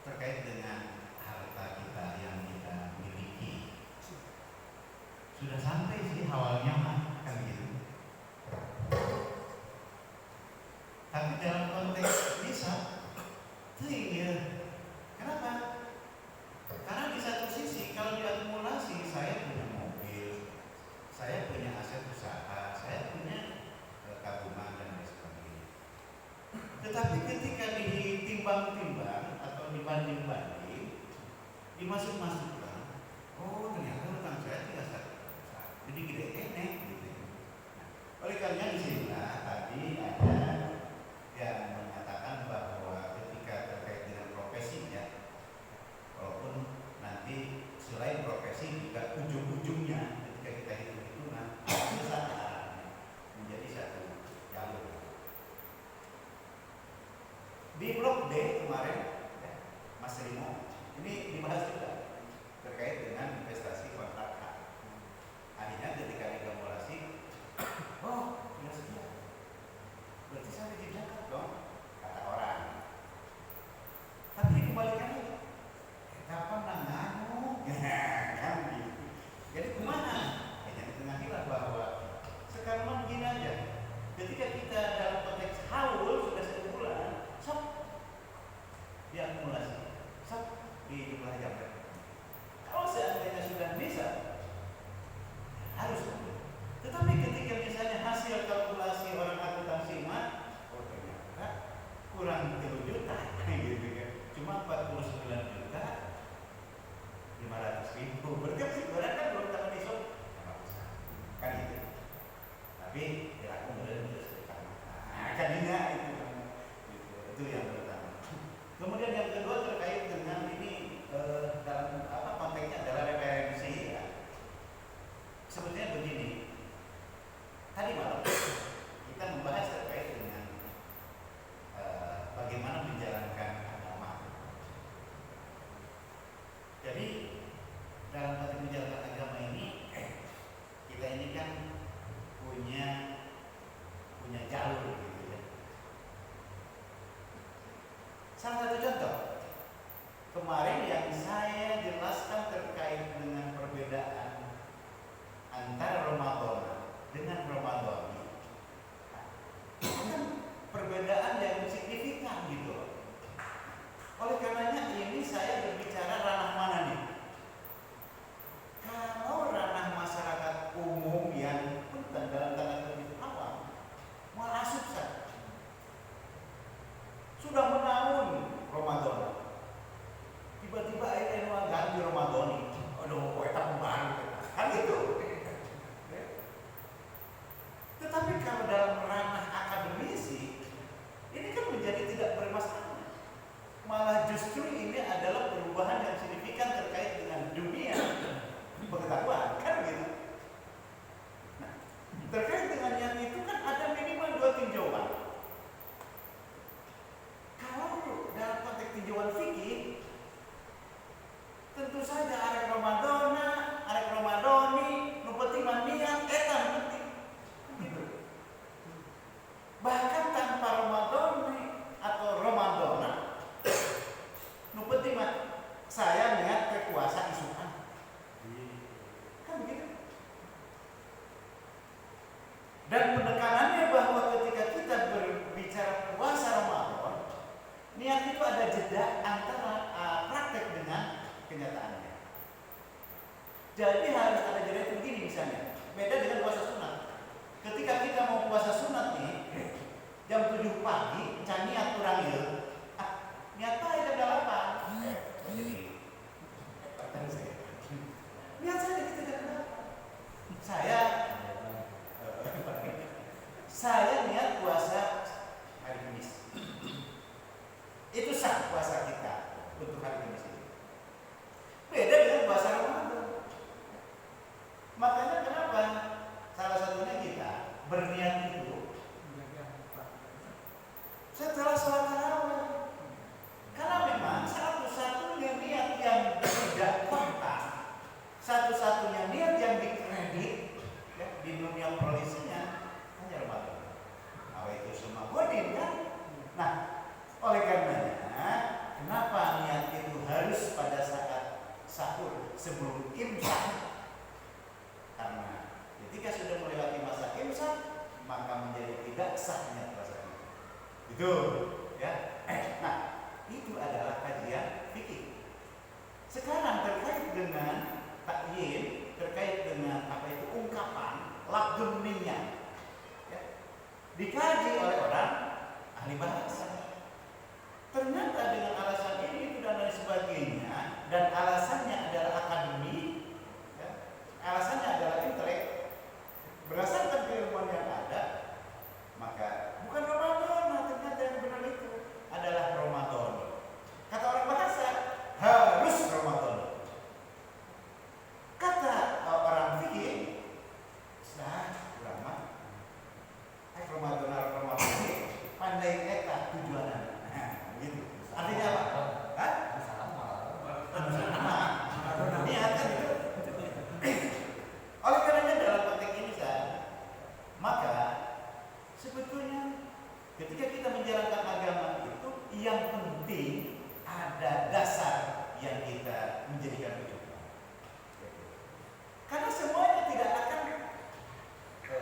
Terkait dengan harta kita yang kita miliki, sudah sampai sih awalnya mah kan gitu. Tapi dalam konteks bisa, itu iya. Kenapa? Karena di satu sisi kalau diakumulasi, saya punya mobil, saya punya aset usaha, saya punya tabungan dan lain sebagainya. Tetapi ketika ditimbang-timbang atau dibanding-banding, dimasuk-masukkan, oh ternyata utang saya tidak satu besar, jadi gede enek gitu. Nah, oleh karena di sini tadi ada yang mengatakan bahwa ketika terkait dengan profesi, ya, walaupun nanti selain profesi juga ujung-ujungnya ketika kita hitung-hitungan kesadarannya menjadi satu jalur. Di blok D kemarin, ya, Mas Rimo, ini dibahas juga terkait dengan investasi kontrak hak. Akhirnya ketika diakumulasi, oh ya sudah, berarti sampai di zakat dong, kata orang. Tapi dikembalikan, kapan nanganu? Kan gitu. Jadi kemana? Hanya ditengahilah bahwa sekarang begini aja. Ketika kita dalam konteks haul sudah 1 bulan, sok diakumulasi, sok dipelajari. Kalau seandainya sudah bisa, harus betul. Tetapi ketika misalnya hasil kalkulasi orang akuntansi oh ternyata kurang 3 juta, gitu kan? Cuma 49 juta 500.000. Berarti sebenarnya kan belum dapat isop, kan itu. Tapi ya kemudian sudah sedekah. Nah, kan itu yang pertama. Kemudian yang kedua terkait dengan ini dalam konteksnya adalah referensi, ya. Sebetulnya begini. Tadi malam kita membahas terkait dengan bagaimana menjalankan agama. Jadi dalam konteks menjalankan agama ini, kita ini kan punya jalur, gitu ya. Salah satu contoh kemarin yang saya jelaskan terkait dengan perbedaan antara Ramadan dengan Ramadan, kan perbedaan yang signifikan gitu. Oleh karenanya ini saya berbicara ranah mana nih? Kalau ranah masyarakat umum yang bukan dalam tanda kutip awam, malah sukses, sudah menahun tentu saja arek Ramadona, arek Ramadoni, nu penting mah niat eta nu penting. Bahkan tanpa Ramadoni atau Ramadona, nu penting mah saya niat ke puasa isukan. Kan begitu. Dan penekanannya bahwa ketika kita berbicara puasa Ramadan, niat itu ada jeda antara praktek dengan kenyataannya. Jadi harus ada jeda itu begini misalnya. Beda dengan puasa sunat. Ketika kita mau puasa sunat nih, jam 7 pagi, niat kurang ieu. Niat aja jam 8. Jadi niat saja kita jam 8. Saya niat puasa hari Kamis. Itu sah puasa kita untuk hari Kamis ini. Beda dengan puasa Ramadan. Makanya kenapa salah satunya kita berniat itu setelah sholat tarawih. Karena memang satu-satunya niat yang tidak kontak, satu-satunya niat yang dikredit ya, di dunia polisinya hanya Ramadan. Itu semua godin kan? Nah, oleh karenanya, kenapa niat itu harus pada saat sahur sebelum imsak? Karena ketika sudah melewati masa imsak, maka menjadi tidak sahnya puasa itu. Itu, ya. Nah, itu adalah kajian fikih. Sekarang terkait dengan takyin, terkait dengan apa itu ungkapan labdun niyyah. Dikaji oleh orang ahli bahasa. Ternyata dengan alasan ini itu dan lain sebagainya, dan alasannya adalah akademik, ya, alasannya adalah intelek, berdasarkan keilmuan yang ada, maka bukan Ramadan, ternyata yang benar itu adalah Ramadan. Kata orang bahasa harus Ramadan. Kata orang fikih, ulama Ramadan pandai eta tujuannya. Begitu. Artinya apa? Hah? Niat kan itu. Oleh karenanya dalam konteks ini maka sebetulnya ketika kita menjalankan agama itu yang penting ada dasar yang kita menjadikan tujuan. Karena semuanya tidak akan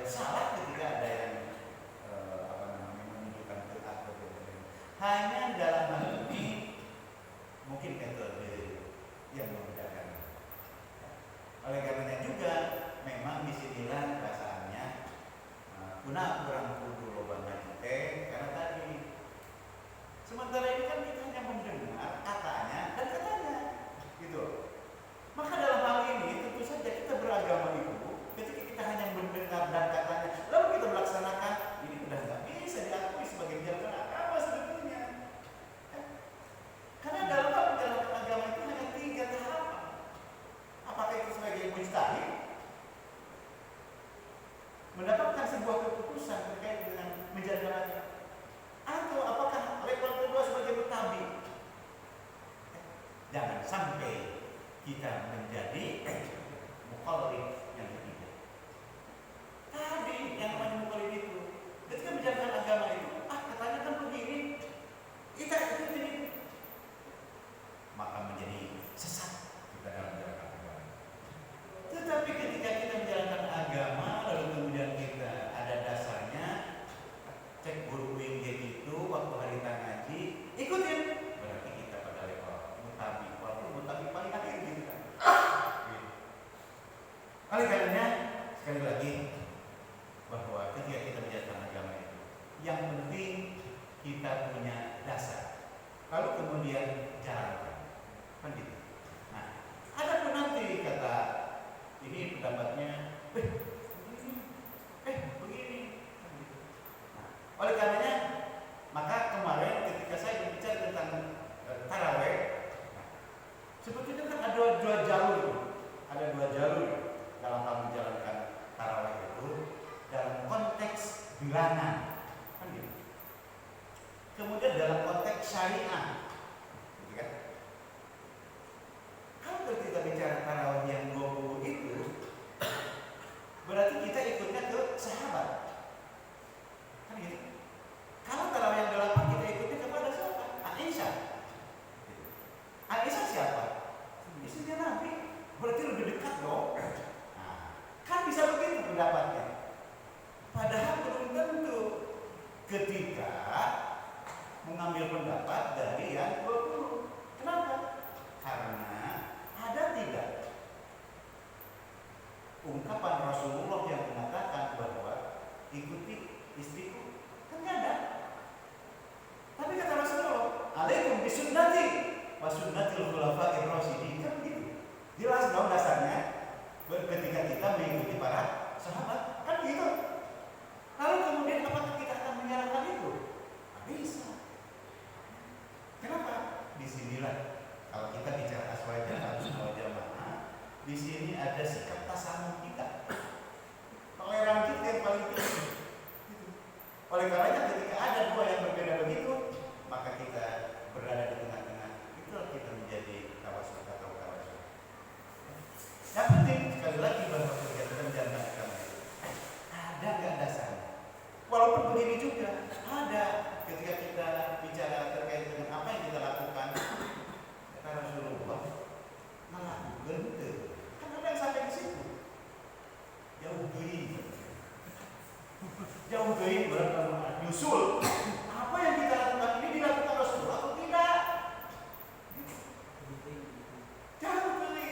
salah ketika ada yang menunjukkan ketat atau hanya dalam hal ini mungkin metode yang membedakan. Oleh karenanya juga memang disinilah perasaannya guna kurang kudu loba teh karena tadi sementara ini kan kita hanya mendengar katanya dan katanya gitu. Maka dalam hal ini tentu saja kita beragama itu ketika kita hanya mendengar dan katanya lalu kita melaksanakan ini sudah nggak bisa diakui sebagai jalan agama sebetulnya. Karena dalam hal menjalankan agama itu hanya 3 tahapan. Apakah itu sebagai mujtahid mendapatkan sebuah keputusan terkait dengan menjalankan agama, atau apakah level kedua sebagai mutabi? Jangan sampai kita menjadi muqallid yang ketiga. Tadi yang namanya muqallid itu ketika menjalankan agama itu katanya kan begini, kita ikutin ini, maka menjadi sesat kita dalam menjalankan agama. Tetapi ketika kita menjalankan agama lalu kemudian kita ada dasarnya, cek guru WG itu waktu hari ngaji ikutin, berarti kita pada level mutabi, walaupun mutabi paling akhir gitu kan. Oleh karenanya sekali lagi bahwa ketika kita menjalankan agama itu yang penting kita punya dasar, lalu kemudian jalankan, kan gitu. Nah, ada pun nanti kata ini pendapatnya, begini. Nah, oleh karenanya maka kemarin ketika saya berbicara tentang taraweh, sebetulnya kan ada dua jalur dalam hal menjalankan taraweh itu dalam konteks bilangan, kan gitu. Kemudian dalam konteks syariah, gitu kan? wasunnatul khulafa'ir rasyidin, kan begitu. Jelas dong dasarnya ketika kita mengikuti para sahabat, kan gitu. Lalu kemudian apakah kita akan menyalahkan itu? Tidak bisa. Kenapa? Disinilah kalau kita bicara aswaja harus wal jamaah, di sini ada sikap tasamuh kita, toleran kita yang paling tinggi. Oleh karenanya ketika ada dua yang berbeda begitu, maka kita berada di tengah-tengah. Itulah kita menjadi tawasul atau tawasul. Yang penting sekali lagi bahwa kegiatan jannah agama itu ada nggak dasarnya? Walaupun begini juga ada ketika kita bicara terkait dengan apa yang kita lakukan, kata Rasulullah melakukan itu. Kan ada yang sampai di situ. Jauh dari nyusul. Apa yang kita lakukan ini dilakukan Rasulullah atau tidak? Jauh dari.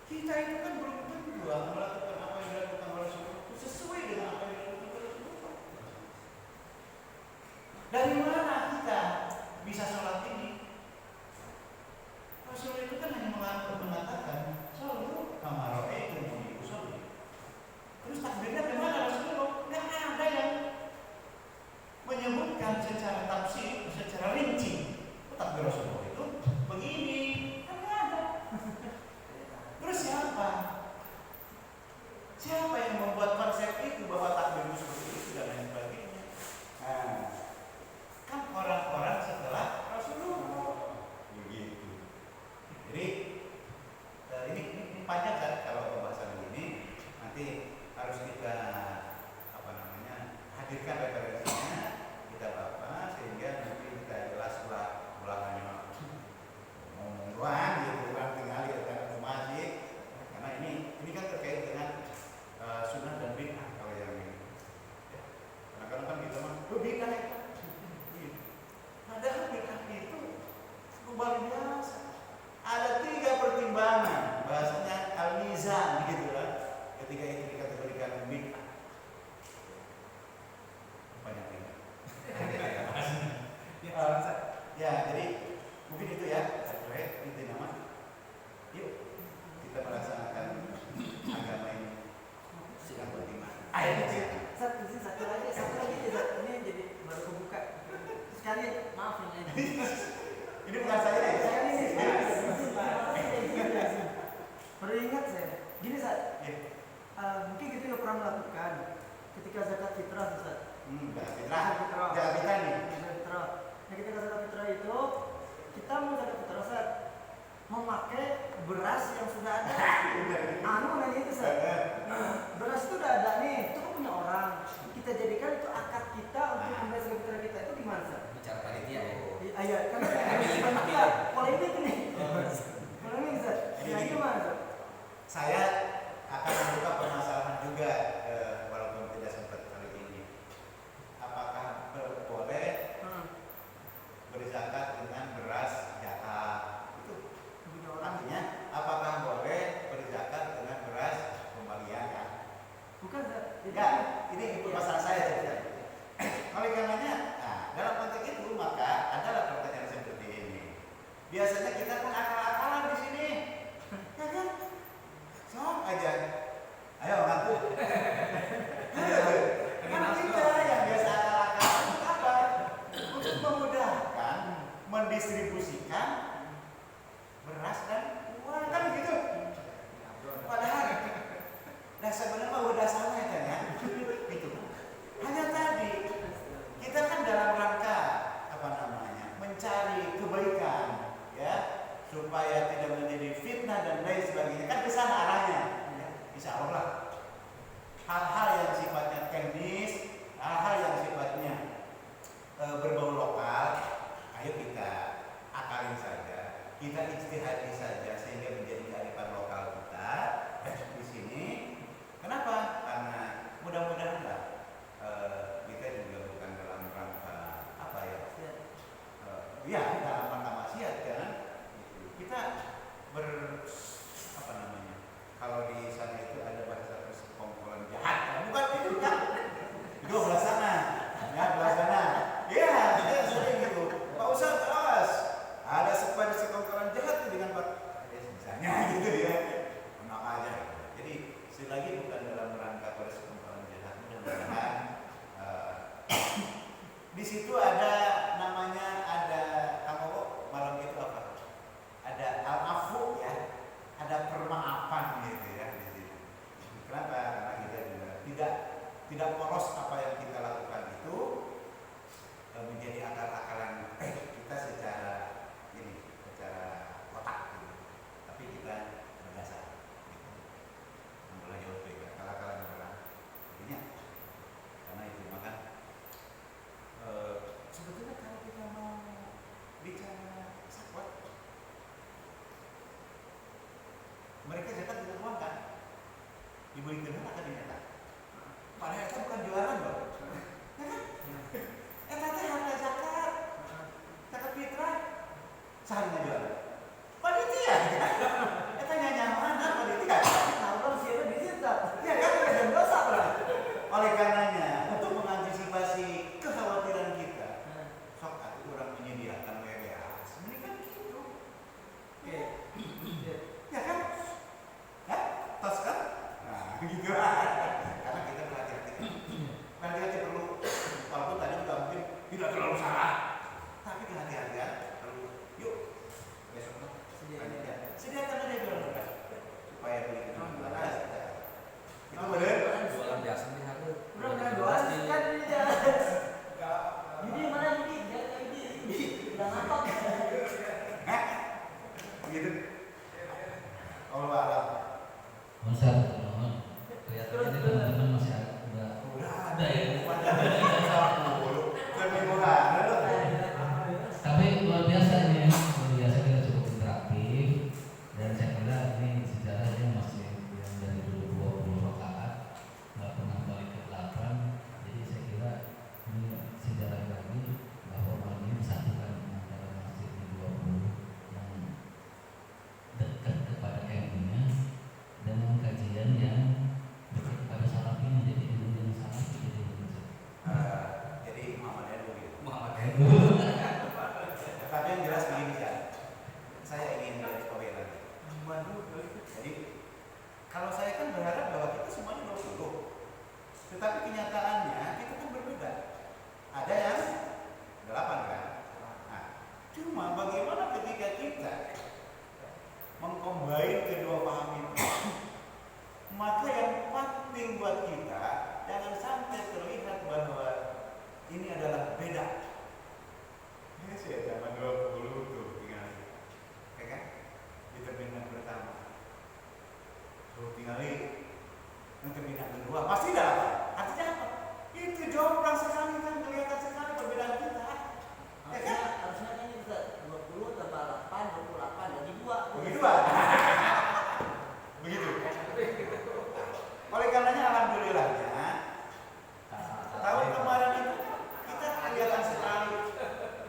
Kita itu kan belum tentu melakukan apa yang dilakukan Rasulullah sesuai dengan apa yang dilakukan Rasulullah. Dari mana kita bisa sholat ini? Rasulullah itu kan hanya mengatakan selalu kamar itu mau diusul. Terus takbirnya bagaimana Rasulullah? Tidak ada yang menyebutkan secara tafsir, secara rinci. Takbir Rasulullah itu begini, kan tidak ada. Terus siapa? Siapa yang membuat konsep itu bahwa takbir itu seperti itu dan lain sebagainya? Nah, kan orang-orang setelah Rasulullah begitu. Jadi ini panjang kan kalau pembahasan ini, nanti harus kita hadirkan referensinya, kita baca sehingga nanti kita jelas ulangannya ngomong doang gitu kan, tinggal kita informasi karena ini kan terkait dengan sunnah dan bid'ah kalau yang ini. Kadang-kadang kan kita mah bid'ah itu. Padahal bid'ah itu luar biasa. Ada 3 pertimbangan, bahasanya al-mizan gitu kan. Ketika itu dikategorikan bid'ah. Banyak bid'ah. Ya, jadi mungkin itu ya, itu nama. Yuk kita melaksanakan agama ini. Silakan bagaimana? Satu lagi ini jadi baru kebuka. Sekali maaf ini. Ini bukan saya ya. Saya ini baru ingat saya. Gini Ustaz. Mungkin kita juga pernah melakukan ketika zakat fitrah Ustaz. Zakat fitrah nih. Zakat fitrah. Nah, ketika zakat fitrah itu kita mau zakat fitrah Ustaz, memakai beras yang sudah ada. Nanya itu Ustaz. Beras itu udah ada nih, itu kan punya orang. Kita jadikan itu akad kita untuk membayar zakat fitrah kita itu gimana Ustaz? Bicara panitia ya. Iya, kan polemik nih. Polemik Ustaz. Ya gimana Ustaz? Saya akan membuka permasalahan juga walaupun tidak sempat kali ini. Apakah boleh berzakat dengan beras jatah? Itu artinya apakah boleh berzakat dengan beras pembagian kan? Bukan Ustaz. Enggak, ini masalah saya ceritanya. Oleh karenanya, dalam konteks itu maka adalah pertanyaan seperti ini. Biasanya kita kan akal-akalan di sini, ya kan? Sok aja, ayo ngaku. Kan kita yang biasa akal-akalan itu apa? Untuk memudahkan mendistribusikan beras dan uang kan gitu. Padahal, sebenarnya udah sama ya kan ya? Gitu. Hanya tadi kita kan dalam rangka mencari kebaikan ya, supaya tidak menjadi fitnah dan lain sebagainya, kan ke sana arahnya ya. Insya Allah hal-hal yang sifatnya teknis, hal-hal yang sifatnya berbau lokal, ayo kita akalin saja, kita ijtihadi saja sehingga menjadi kearifan lokal kita di sini. Kenapa? Karena mudah-mudahan kita juga bukan dalam rangka apa ya? Ya dalam rangka maksiat kan. Kita kalau di sana itu ada bahasa persekongkolan jahat. Bukan itu kan? Itu belah sana. Ya belah sana. Ya, kita sering gitu. Pak Ustaz, awas. Tidak nampak. Gitu. Allah alam. Ustaz, kelihatannya ini teman-teman masih ada ya. Tapi luar biasa ini, luar biasa kita cukup interaktif dan saya kira ini sejarahnya masih yang dari dulu 20 rakaat nggak pernah balik ke 8. Jadi saya kira ini sejarah lagi bahwa malam ini disatukan antara masjid di 20 yang dekat kepada campingnya dengan kajian yang dekat kepada salafinya, jadi ilmu yang salafi jadi masjid. Jadi Muhammadiyah dulu gitu. Muhammadiyah. Tapi yang jelas begini ya, saya ingin garis bawahi lagi. Jadi kalau saya kan berharap bahwa kita semuanya 20, tetapi kenyataannya kita kan berbeda. Ada yang 8 kan. Nah, cuma bagaimana ketika kita mengcombine kedua paham itu, maka yang penting buat kita jangan sampai terlihat bahwa ini adalah beda. Ini sih zaman 20 tuh tinggal, ya kan? Di terminal pertama, tinggal yang terminal kedua pasti dapat. Artinya apa? Itu jomplang sekali kan, kelihatan sekali perbedaan kita. Ya kan? Harusnya kan ini bisa 20 tambah 8, 28 jadi 2. Begitu Pak. Begitu. Oleh karenanya alhamdulillahnya tahun kemarin itu kita kelihatan sekali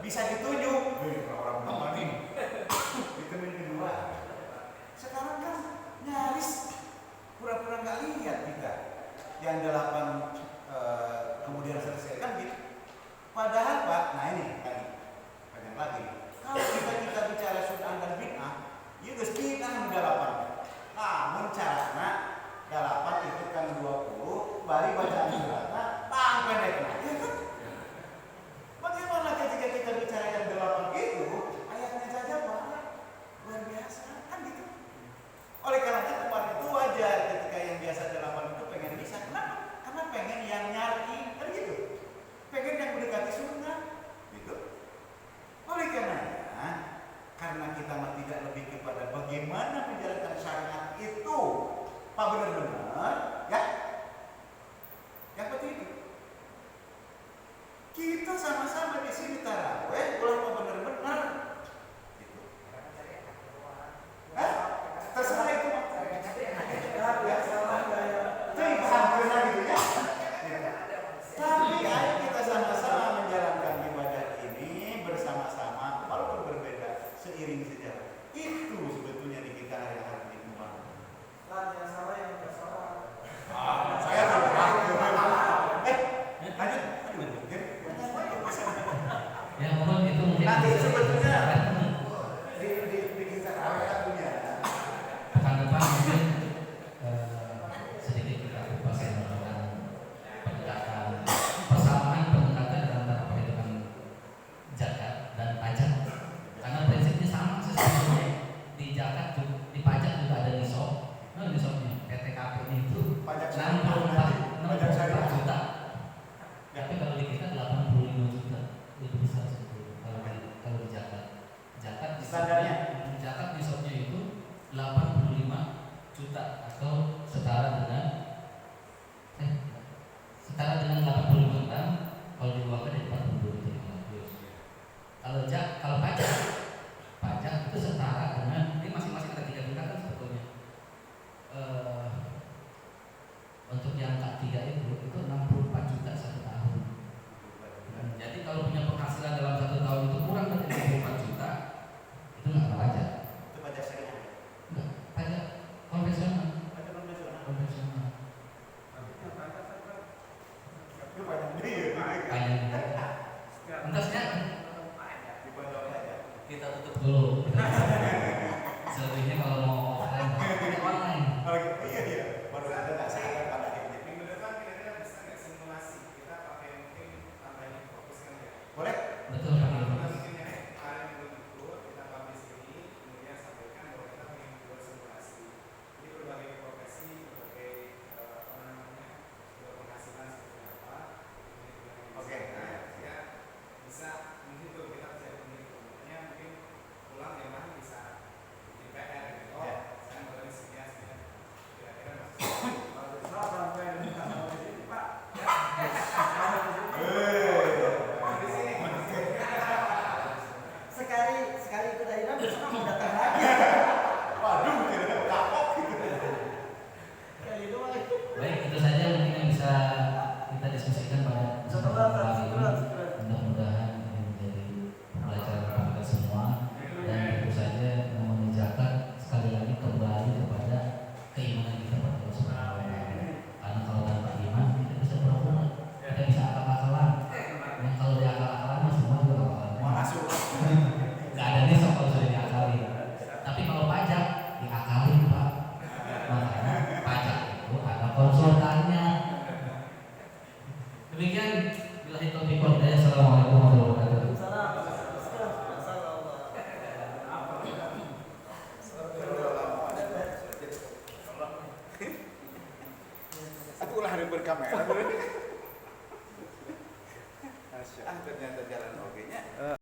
bisa ditunjuk. Orang pertama nih di termin kedua. Sekarang kan nyaris pura-pura nggak lihat kita yang 8 kemudian selesai kan gitu. Padahal Pak, nah ini tadi banyak lagi. Kalau kita bicara sunnah dan bid'ah, ya geus bid'ah 8. Namun caranya 8 itu kan 20, bari bacaan suratnya tang pendeknya. Ya kan? Bagaimana ketika kita bicara yang 8 itu, ayatnya saja banyak, luar biasa kan gitu. Oleh karena kemarin itu wajar ketika yang biasa 8 itu pengen bisa. Kenapa? Karena pengen yang nyari, kan gitu. Pengen yang mendekati sunnah, gitu. Oleh karena kita tidak lebih kepada bagaimana menjalankan syariat itu, Pak benar-benar, ya. Yang penting itu. Kita sama-sama di sini taraweh, ulama benar-benar. Gitu. Terserah itu. Tapi ayo kita sama-sama menjalankan ibadah ini bersama-sama, walaupun berbeda, seiring sejalan. Itu sebetulnya di kita yang harus dikembangkan. Yang salah yang nggak salah. Saya lanjut. Ya mohon itu mungkin Nanti bisa sebetulnya dijelaskan. di kita punya. Pekan depan mungkin sedikit kita kupas tentang pendekatan persamaan pendekatan antara perhitungan zakat dan pajak, karena prinsipnya sama sesungguhnya. Di zakat di pajak juga ada nisab. Nah nisabnya PTKP itu Pajak 64 juta. Tapi kalau di kita 85 juta, lebih besar sebetulnya kalau di zakat. Standarnya? Zakat nisabnya itu 85 juta atau setara dengan 85 juta kalau diuangkan jadi 42 juta. Kalau pajak itu setara dengan, ini masing-masing ada 3 juta kan sebetulnya. Untuk yang K3 itu 64 juta 1 tahun. Jadi kalau punya penghasilan dalam 1 tahun itu kurang dari 64 juta, itu nggak ada pajak. Itu pajak syariah. Enggak, pajak konvensional. Pajak konvensional. Konvensional. Itu pajak dia. Pajak. Entasnya Di pajak pajak. Kita tutup dulu. Selebihnya kalau mau offline, online. Oh iya. Baru ada nggak saya pada ini. Minggu depan kira-kira bisa nggak simulasi? Kita pakai mungkin tambahin fokuskan ya. Boleh? Betul. Mungkin yang kemarin belum ikut, kita publish ini, kemudian sampaikan bahwa kita ingin buat simulasi. Jadi berbagai profesi, berbagai penghasilan seperti apa. Oke. Ya bisa mungkin kalau kita bisa memiliki lah hari berkamera.